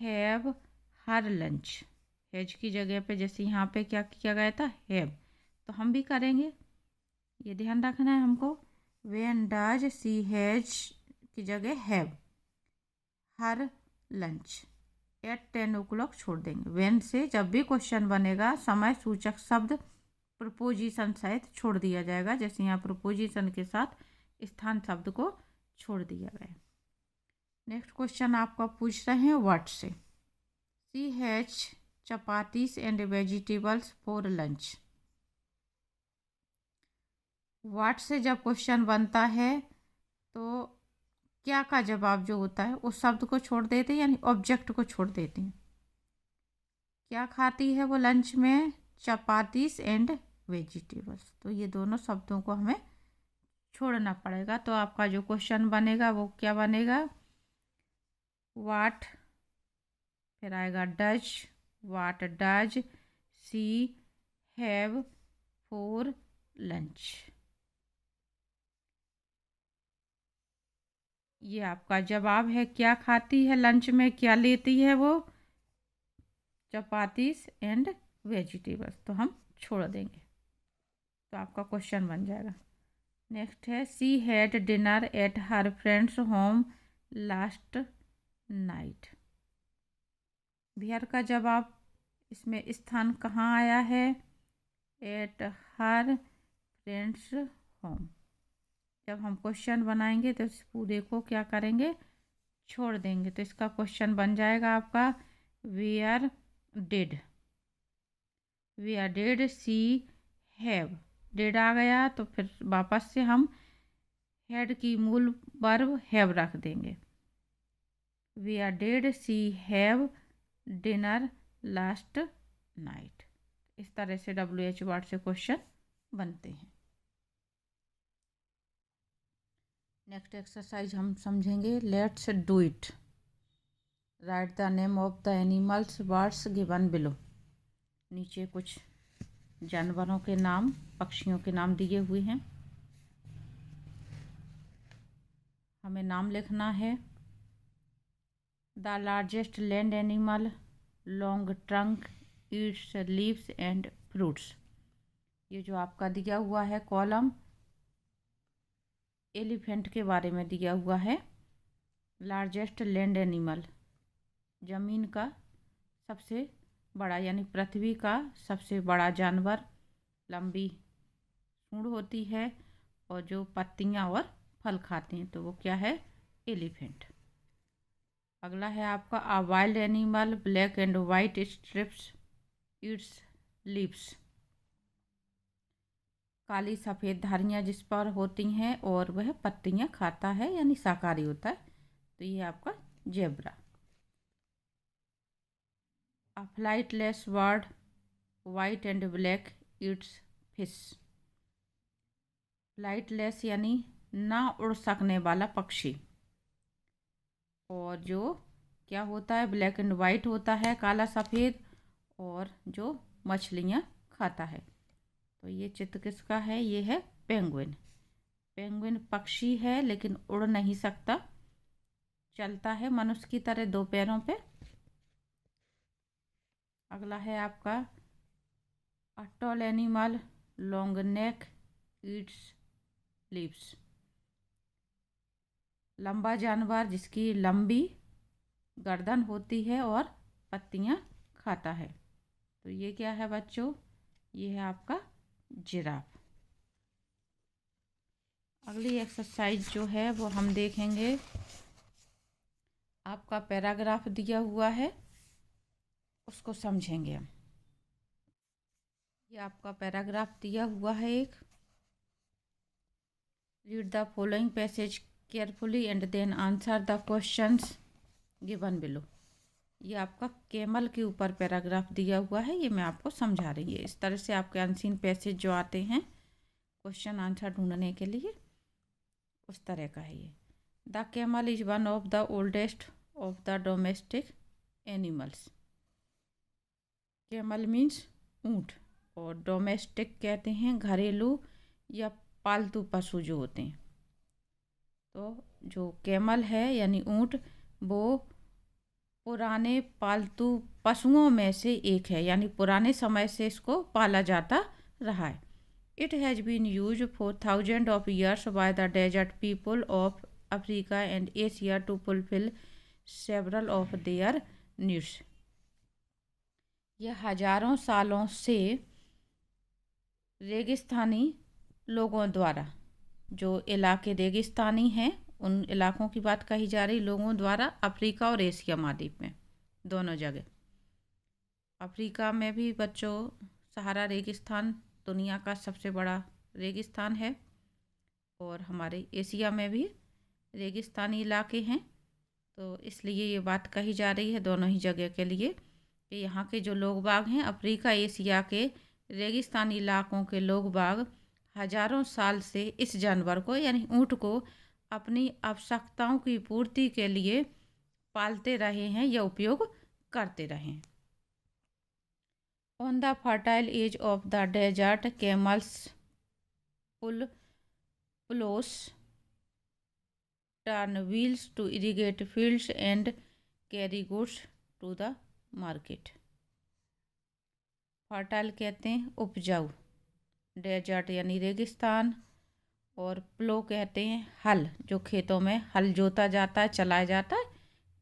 Speaker 1: have her lunch. Has की जगह पे जैसे यहाँ पे क्या किया गया था, हैव, तो हम भी करेंगे, ये ध्यान रखना है हमको। वेन डज सी हैज की जगह have her lunch at 10 o'clock छोड़ देंगे। वेन से जब भी क्वेश्चन बनेगा समय सूचक शब्द प्रोपोजिशन सहित छोड़ दिया जाएगा, जैसे यहाँ प्रोपोजिशन के साथ स्थान शब्द को छोड़ दिया गया। नेक्स्ट क्वेश्चन आपका पूछ रहे हैं व्हाट से। She has chapatis and vegetables for lunch. What से जब क्वेश्चन बनता है तो क्या का जवाब जो होता है उस शब्द को छोड़ देते हैं, यानी ऑब्जेक्ट को छोड़ देते हैं। क्या खाती है वो लंच में, चपातीस एंड वेजिटेबल्स। तो ये दोनों शब्दों को हमें छोड़ना पड़ेगा। तो आपका जो क्वेश्चन बनेगा वो क्या बनेगा, व्हाट, फिर आएगा does, what does she have for lunch. ये आपका जवाब है। क्या खाती है लंच में, क्या लेती है वो, चपातीस एंड वेजिटेबल्स, तो हम छोड़ देंगे। तो आपका क्वेश्चन बन जाएगा। नेक्स्ट है she had dinner at her friends home last night. Bihar का जवाब, इसमें स्थान कहाँ आया है, एट हर फ्रेंड्स होम। जब हम क्वेश्चन बनाएंगे तो इस पूरे को क्या करेंगे, छोड़ देंगे। तो इसका क्वेश्चन बन जाएगा आपका where did, where did she have. Did आ गया तो फिर वापस से हम हैड की मूल वर्ब हैव रख देंगे। Where did she have dinner last night. इस तरह से WH वर्ड से क्वेश्चन बनते हैं। नेक्स्ट एक्सरसाइज हम समझेंगे, let's do it. Right the name of the animals birds given below. नीचे कुछ जानवरों के नाम, पक्षियों के नाम दिए हुए हैं, हमें नाम लिखना है। The largest land animal, long trunk, Yeats leaves and fruits. ये जो आपका दिया हुआ है कॉलम, एलिफेंट के बारे में दिया हुआ है। लार्जेस्ट लैंड एनिमल, जमीन का सबसे बड़ा, यानी पृथ्वी का सबसे बड़ा जानवर, लंबी सूंड होती है और जो पत्तियां और फल खाते हैं, तो वो क्या है, एलिफेंट। अगला है आपका a wild animal, black and white stripes, eats leaves. काली सफ़ेद धारियाँ जिस पर होती हैं और वह पत्तियाँ खाता है, यानी शाकाहारी होता है, तो ये आपका zebra. A flightless bird, white and black, Yeats fish. Flightless यानी ना उड़ सकने वाला पक्षी, और जो क्या होता है, ब्लैक एंड वाइट होता है, काला सफ़ेद, और जो मछलियाँ खाता है। तो ये चित्र किसका है, ये है पेंगुइन। पेंगुइन पक्षी है लेकिन उड़ नहीं सकता, चलता है मनुष्य की तरह 2 पैरों पे। अगला है आपका A tall animal, long neck, eats leaves. लंबा जानवर जिसकी लंबी गर्दन होती है और पत्तियां खाता है। तो ये क्या है बच्चों? ये है आपका जिराफ। अगली एक्सरसाइज जो है वो हम देखेंगे। आपका पैराग्राफ दिया हुआ है, उसको समझेंगे हम। ये आपका पैराग्राफ दिया हुआ है एक। Read the following passage carefully and then answer the questions given below. ये आपका कैमल के ऊपर पैराग्राफ दिया हुआ है, ये मैं आपको समझा रही है। इस तरह से आपके अनसीन पैसेज जो आते हैं क्वेश्चन आंसर ढूंढने के लिए, उस तरह का है ये। The camel is one of the oldest of the domestic animals. Camel means ऊँट, और डोमेस्टिक कहते हैं घरेलू या पालतू पशु जो होते हैं। तो जो कैमल है यानी ऊँट, वो पुराने पालतू पशुओं में से एक है, यानी पुराने समय से इसको पाला जाता रहा है। It has been use for thousand of years by the desert people of Africa and Asia to fulfil several of their needs. यह हजारों सालों से रेगिस्तानी लोगों द्वारा, जो इलाके रेगिस्तानी हैं उन इलाकों की बात कही जा रही, लोगों द्वारा अफ्रीका और एशिया महाद्वीप में दोनों जगह। अफ्रीका में भी बच्चों सहारा रेगिस्तान दुनिया का सबसे बड़ा रेगिस्तान है, और हमारे एशिया में भी रेगिस्तानी इलाके हैं। तो इसलिए ये बात कही जा रही है दोनों ही जगह के लिए कि यहाँ के जो लोग बाग हैं, अफ्रीका एशिया के रेगिस्तानी इलाकों के लोग बाग हजारों साल से इस जानवर को यानी ऊँट को अपनी आवश्यकताओं की पूर्ति के लिए पालते रहे हैं या उपयोग करते रहे हैं। On the fertile edge of the desert camels pull ploughs turn wheels to irrigate fields and carry goods to the market. Fertile कहते हैं उपजाऊ, डेजर्ट यानी रेगिस्तान, और प्लो कहते हैं हल, जो खेतों में हल जोता जाता है, चलाया जाता है,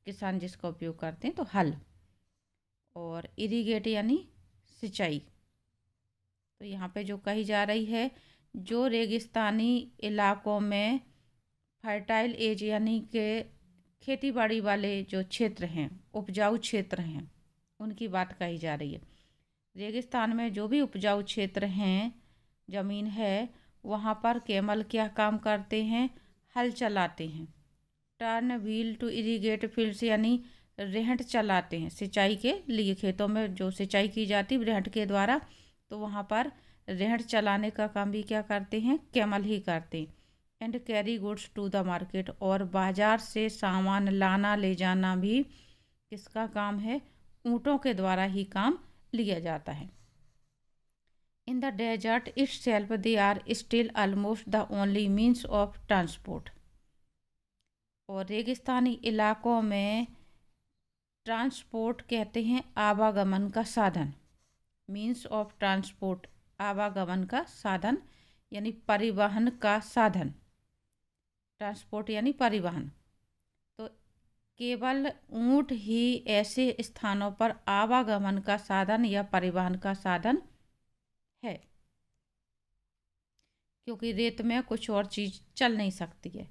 Speaker 1: किसान जिसका उपयोग करते हैं, तो हल। और इरिगेट यानी सिंचाई। तो यहाँ पे जो कही जा रही है, जो रेगिस्तानी इलाकों में फर्टाइल एज यानी के खेती बाड़ी वाले जो क्षेत्र हैं, उपजाऊ क्षेत्र हैं, उनकी बात कही जा रही है। रेगिस्तान में जो भी उपजाऊ क्षेत्र हैं, ज़मीन है, वहाँ पर कैमल क्या काम करते हैं? हल चलाते हैं। Turn wheel to irrigate fields यानी रेहट चलाते हैं सिंचाई के लिए। खेतों में जो सिंचाई की जाती है रेहट के द्वारा, तो वहाँ पर रेहट चलाने का काम भी क्या करते हैं? कैमल ही करते हैं। And carry goods to the market, और बाजार से सामान लाना ले जाना भी किसका काम है? ऊँटों के द्वारा ही काम लिया जाता है। In the desert itself they are still almost the only means of transport। और रेगिस्तानी इलाकों में ट्रांसपोर्ट कहते हैं आवागमन का साधन। मीन्स ऑफ ट्रांसपोर्ट, आवागमन का साधन यानी परिवहन का साधन। ट्रांसपोर्ट यानी परिवहन। तो केवल ऊँट ही ऐसे स्थानों पर आवागमन का साधन या परिवहन का साधन है, क्योंकि रेत में कुछ और चीज़ चल नहीं सकती है।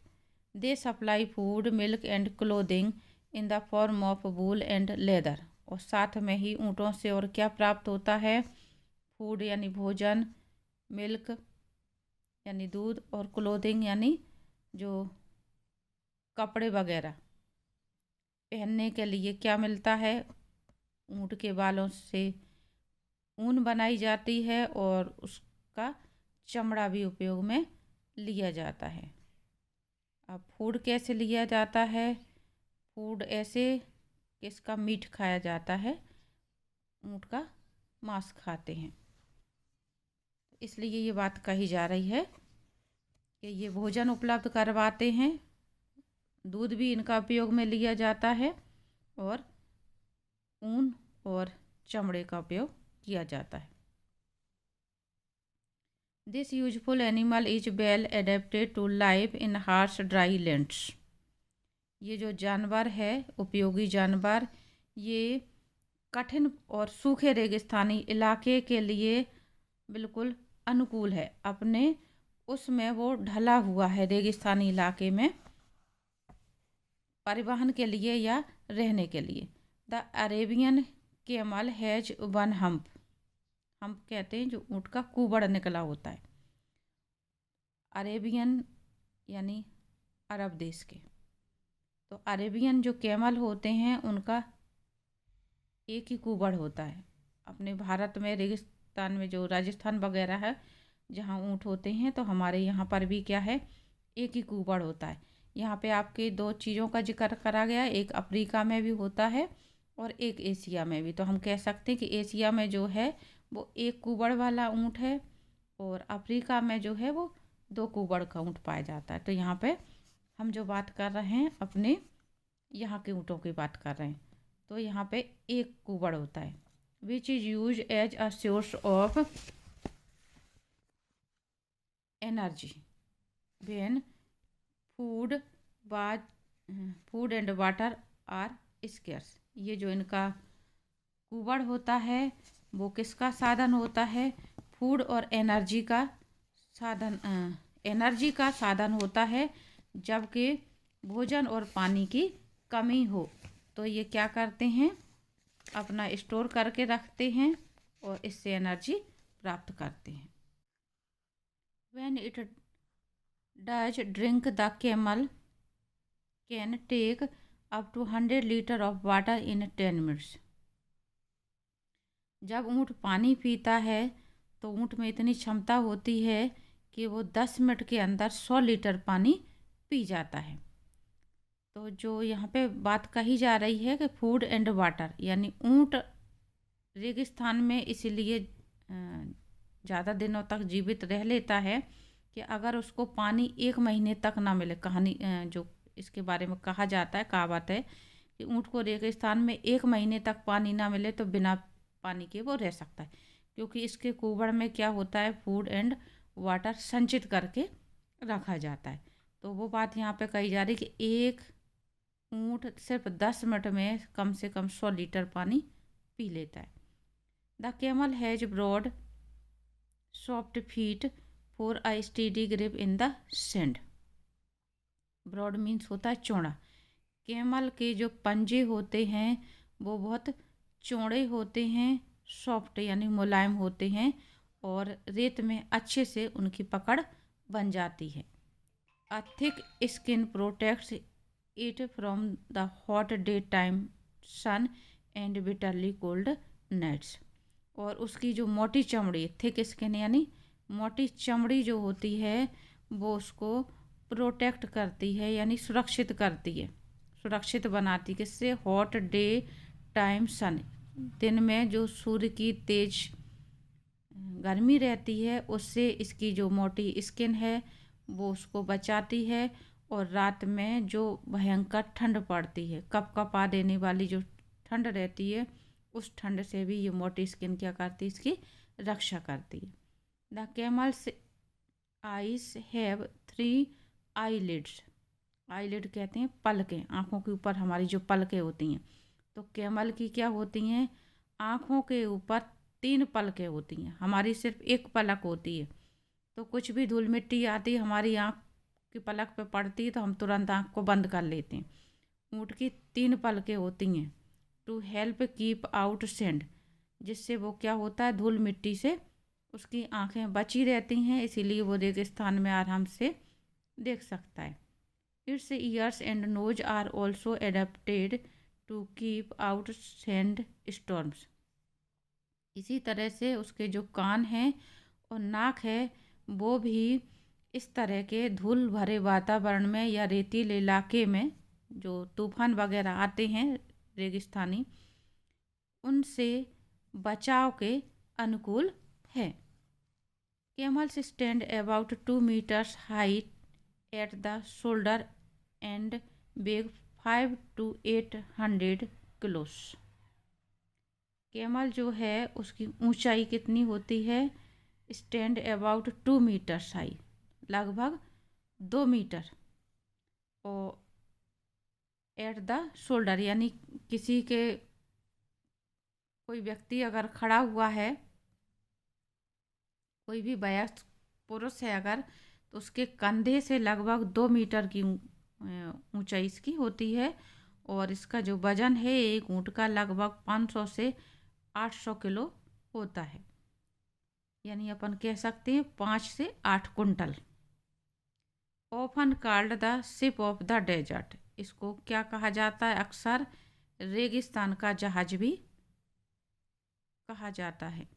Speaker 1: They supply food, milk and clothing in the form of wool and leather. और साथ में ही ऊँटों से और क्या प्राप्त होता है? फूड यानी भोजन, मिल्क यानी दूध, और क्लोथिंग यानी जो कपड़े वगैरह पहनने के लिए क्या मिलता है? ऊँट के बालों से ऊन बनाई जाती है, और उसका चमड़ा भी उपयोग में लिया जाता है। अब फूड कैसे लिया जाता है? फूड ऐसे कि इसका मीट खाया जाता है, ऊँट का मांस खाते हैं। इसलिए ये बात कही जा रही है कि ये भोजन उपलब्ध करवाते हैं, दूध भी इनका उपयोग में लिया जाता है, और ऊन और चमड़े का उपयोग किया जाता है। This useful animal is well adapted to live in harsh dry lands. ये जो जानवर है, उपयोगी जानवर, ये कठिन और सूखे रेगिस्तानी इलाके के लिए बिल्कुल अनुकूल है। अपने उसमें वो ढला हुआ है रेगिस्तानी इलाके में परिवहन के लिए या रहने के लिए। The Arabian camel has one hump. Hump कहते हैं जो ऊँट का कुबड़ निकला होता है। अरेबियन यानी अरब देश के। तो अरेबियन जो कैमल होते हैं उनका एक ही कुबड़ होता है। अपने भारत में रेगिस्तान में जो राजस्थान वगैरह है जहाँ ऊँट होते हैं, तो हमारे यहाँ पर भी क्या है, एक ही कुबड़ होता है। यहाँ पे आपके दो चीज़ों का जिक्र करा गया, एक अफ्रीका में भी होता है और एक एशिया में भी। तो हम कह सकते हैं कि एशिया में जो है वो एक कुबड़ वाला ऊँट है और अफ्रीका में जो है वो दो कुबड़ का ऊँट पाया जाता है। तो यहाँ पे हम जो बात कर रहे हैं अपने यहाँ के ऊँटों की बात कर रहे हैं। तो यहाँ पे एक कुबड़ होता है which is use as a source of energy when food and water are scarce. ये जो इनका कुबड़ होता है वो किसका साधन होता है, फूड और एनर्जी का साधन होता है जबकि भोजन और पानी की कमी हो। तो ये क्या करते हैं, अपना स्टोर करके रखते हैं और इससे एनर्जी प्राप्त करते हैं। When it does drink, the camel can take up to 100 liters of water in 10 minutes. जब ऊँट पानी पीता है तो ऊँट में इतनी क्षमता होती है कि वो 10 मिनट के अंदर 100 लीटर पानी पी जाता है। तो जो यहाँ पे बात कही जा रही है कि फूड एंड वाटर, यानी ऊँट रेगिस्तान में इसलिए ज़्यादा दिनों तक जीवित रह लेता है कि अगर उसको पानी 1 महीने तक ना मिले, कहानी जो इसके बारे में कहा जाता है, कहावत है कि ऊँट को रेगिस्तान में 1 महीने तक पानी ना मिले तो बिना पानी के वो रह सकता है, क्योंकि इसके कुबड़ में क्या होता है, फूड एंड वाटर संचित करके रखा जाता है। तो वो बात यहाँ पे कही जा रही कि एक ऊँट सिर्फ 10 मिनट में कम से कम 100 लीटर पानी पी लेता है। The camel has broad soft feet for a steady grip in the sand. Broad means होता है चौड़ा। कैमल के जो पंजे होते हैं वो बहुत चौड़े होते हैं, सॉफ्ट यानी मुलायम होते हैं और रेत में अच्छे से उनकी पकड़ बन जाती है। A thick skin protects it from the hot day time sun and bitterly cold nights. और उसकी जो मोटी चमड़ी, थिक स्किन यानी मोटी चमड़ी जो होती है वो उसको प्रोटेक्ट करती है यानी सुरक्षित करती है, सुरक्षित बनाती। किससे, हॉट डे टाइम सन, दिन में जो सूर्य की तेज गर्मी रहती है उससे इसकी जो मोटी स्किन है वो उसको बचाती है। और रात में जो भयंकर ठंड पड़ती है, कपकपा देने वाली जो ठंड रहती है, उस ठंड से भी ये मोटी स्किन क्या करती है, इसकी रक्षा करती है। The camel's eyes have 3 eyelids. Eyelid कहते हैं पलकें, आँखों के ऊपर हमारी जो पलकें होती हैं। तो कैमल की क्या होती हैं, आँखों के ऊपर 3 पलकें होती हैं, हमारी सिर्फ एक पलक होती है। तो कुछ भी धूल मिट्टी आती है हमारी आँख की पलक पे पड़ती है तो हम तुरंत आँख को बंद कर लेते हैं। ऊँट की 3 पलकें होती हैं to help keep out sand, जिससे वो क्या होता है, धूल मिट्टी से उसकी आँखें बची रहती हैं, इसीलिए वो रेगिस्तान में आराम से देख सकता है। Its ears and nose are also adapted to keep out sand storms. इसी तरह से उसके जो कान हैं और नाक है वो भी इस तरह के धूल भरे वातावरण में या रेतीले इलाके में जो तूफान वगैरह आते हैं रेगिस्तानी, उनसे बचाव के अनुकूल है। Camels stand about 2 metres height at the shoulder and weigh 5 to 800 किलोस। Camel जो है उसकी ऊंचाई कितनी होती है, स्टैंड अबाउट 2 मीटर्स हाई, लगभग 2 मीटर, और एट द शोल्डर, यानी किसी के, कोई व्यक्ति अगर खड़ा हुआ है, कोई भी वयस्क पुरुष है अगर, तो उसके कंधे से लगभग 2 मीटर की ऊंचाई इसकी होती है। और इसका जो वजन है एक ऊँट का लगभग 500 से 800 किलो होता है, यानी अपन कह सकते हैं 5 से 8 कुंटल। Often called the ship of the desert, इसको क्या कहा जाता है? अक्सर रेगिस्तान का जहाज भी कहा जाता है।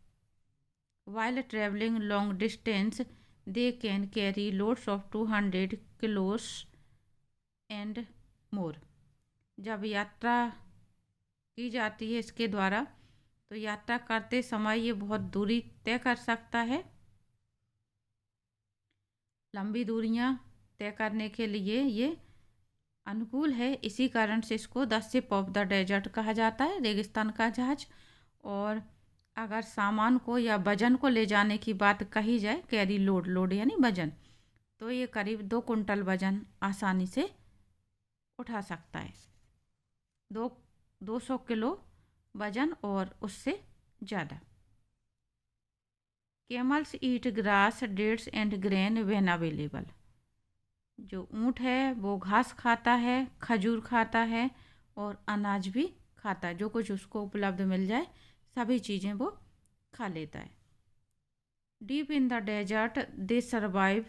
Speaker 1: While travelling long distance they can carry loads of 200 किलोस and more, जब यात्रा की जाती है इसके द्वारा, तो यात्रा करते समय ये बहुत दूरी तय कर सकता है। लंबी दूरियां तय करने के लिए ये अनुकूल है, इसी कारण से इसको the ship of the desert कहा जाता है, रेगिस्तान का जहाज। और अगर सामान को या वजन को ले जाने की बात कही जाए, कैरी लोड, लोड यानी वजन, तो ये करीब 2 कुंटल वजन आसानी से उठा सकता है। 200 किलो वजन और उससे ज़्यादा। Camels eat grass, dates and grain when available, जो ऊँट है वो घास खाता है, खजूर खाता है और अनाज भी खाता है, जो कुछ उसको उपलब्ध मिल जाए सभी चीज़ें वो खा लेता है। Deep in the desert they survive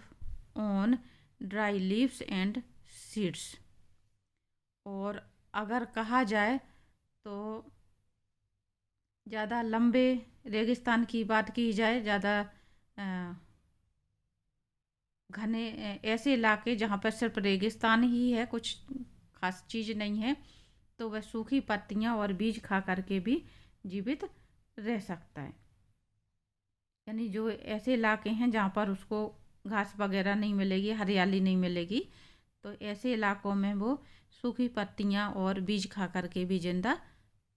Speaker 1: on dry leaves and seeds, और अगर कहा जाए तो ज़्यादा लंबे रेगिस्तान की बात की जाए, ज़्यादा घने ऐसे इलाके जहाँ पर सिर्फ रेगिस्तान ही है, कुछ खास चीज़ नहीं है, तो वह सूखी पत्तियाँ और बीज खा करके भी जीवित रह सकता है। यानी जो ऐसे इलाके हैं जहाँ पर उसको घास वगैरह नहीं मिलेगी, हरियाली नहीं मिलेगी, तो ऐसे इलाकों में वो सूखी पत्तियाँ और बीज खा करके भी जिंदा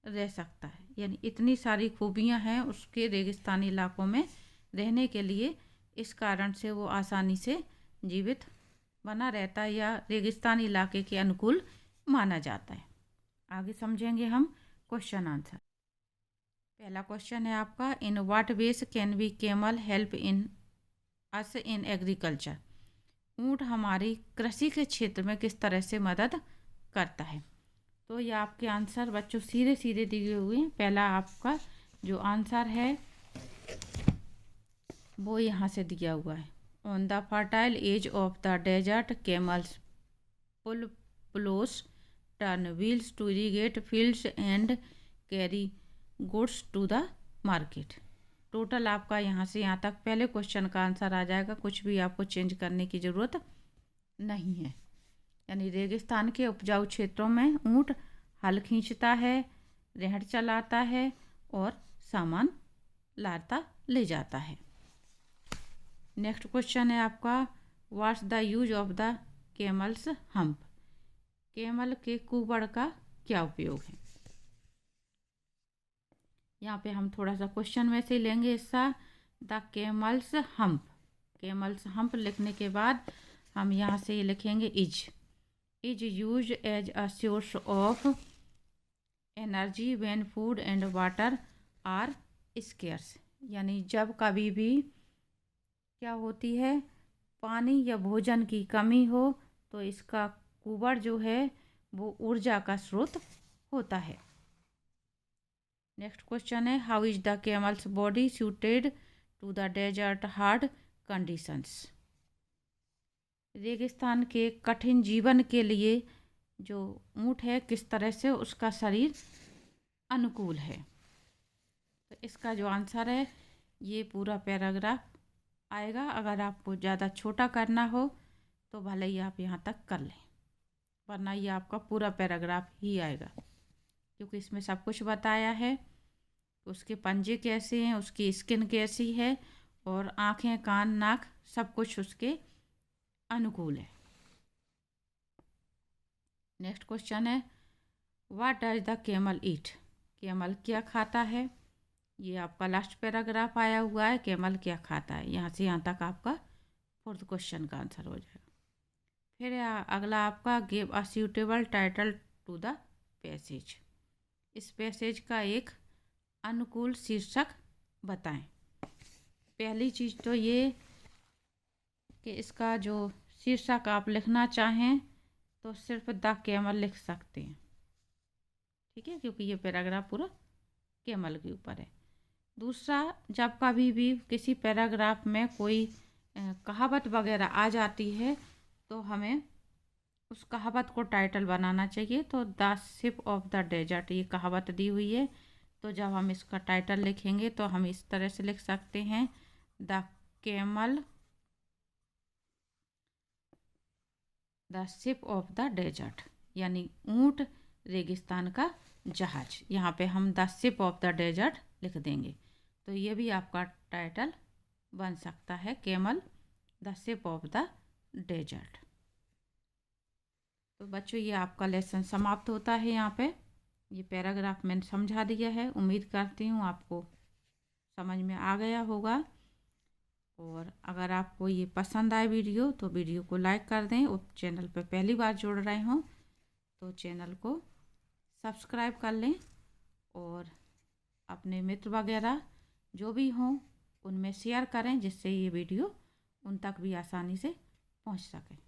Speaker 1: रह सकता है। यानी इतनी सारी खूबियाँ हैं उसके रेगिस्तानी इलाकों में रहने के लिए, इस कारण से वो आसानी से जीवित बना रहता है या रेगिस्तानी इलाके के अनुकूल माना जाता है। आगे समझेंगे हम क्वेश्चन आंसर। पहला क्वेश्चन है आपका, in what ways can we camel help in us in agriculture, ऊँट हमारी कृषि के क्षेत्र में किस तरह से मदद करता है। तो ये आपके आंसर बच्चों सीधे सीधे दिए हुए हैं। पहला आपका जो आंसर है वो यहाँ से दिया हुआ है, on the fertile edge of the desert camels pull ploughs turn wheels to irrigate fields and carry goods to the market. Total आपका यहाँ से यहाँ तक पहले क्वेश्चन का आंसर आ जाएगा, कुछ भी आपको चेंज करने की ज़रूरत नहीं है। यानी रेगिस्तान के उपजाऊ क्षेत्रों में ऊँट हल खींचता है, रहड़ चलाता है और सामान लाता ले जाता है। नेक्स्ट क्वेश्चन है आपका, what's the use of the camel's hump, camel के कुबड़ का क्या उपयोग है। यहाँ पे हम थोड़ा सा क्वेश्चन में से लेंगे हिस्सा, the camel's hump, camel's hump लिखने के बाद हम यहाँ से लिखेंगे is use as a source of energy when food and water are scarce, यानी जब कभी भी क्या होती है, पानी या भोजन की कमी हो, तो इसका कुबड़ जो है वो ऊर्जा का स्रोत होता है। नेक्स्ट क्वेश्चन है, how is the camel's body suited to the desert hard conditions, रेगिस्तान के कठिन जीवन के लिए जो ऊँट है किस तरह से उसका शरीर अनुकूल है। तो इसका जो आंसर है ये पूरा पैराग्राफ आएगा। अगर आपको ज़्यादा छोटा करना हो तो भले ही आप यहाँ तक कर लें, वरना ये आपका पूरा पैराग्राफ ही आएगा, क्योंकि इसमें सब कुछ बताया है। उसके पंजे कैसे हैं, उसकी स्किन कैसी है, और आँखें, कान, नाक सब कुछ उसके अनुकूल है। नेक्स्ट क्वेश्चन है, what does the camel eat, camel क्या खाता है। ये आपका लास्ट पैराग्राफ आया हुआ है, कैमल क्या खाता है। यहाँ से यहाँ तक आपका फोर्थ क्वेश्चन का आंसर हो जाएगा। फिर अगला आपका give a suitable title to the passage. इस पैसेज का एक अनुकूल शीर्षक बताएं। पहली चीज़ तो ये कि इसका जो शीर्षक आप लिखना चाहें तो सिर्फ द कैमल लिख सकते हैं, ठीक है, क्योंकि ये पैराग्राफ पूरा कैमल के ऊपर है। दूसरा, जब कभी भी किसी पैराग्राफ में कोई कहावत वगैरह आ जाती है तो हमें उस कहावत को टाइटल बनाना चाहिए। तो the ship of the desert ये कहावत दी हुई है, तो जब हम इसका टाइटल लिखेंगे तो हम इस तरह से लिख सकते हैं, the camel the ship of the desert, यानी ऊंट रेगिस्तान का जहाज। यहाँ पे हम the ship of the desert लिख देंगे, तो ये भी आपका टाइटल बन सकता है, camel the ship of the desert. तो बच्चों ये आपका लेसन समाप्त होता है। यहाँ पे ये पैराग्राफ मैंने समझा दिया है, उम्मीद करती हूँ आपको समझ में आ गया होगा। और अगर आपको ये पसंद आए वीडियो तो वीडियो को लाइक कर दें, और चैनल पे पहली बार जुड़ रहे हों तो चैनल को सब्सक्राइब कर लें, और अपने मित्र वगैरह जो भी हों उनमें शेयर करें, जिससे ये वीडियो उन तक भी आसानी से पहुंच सके।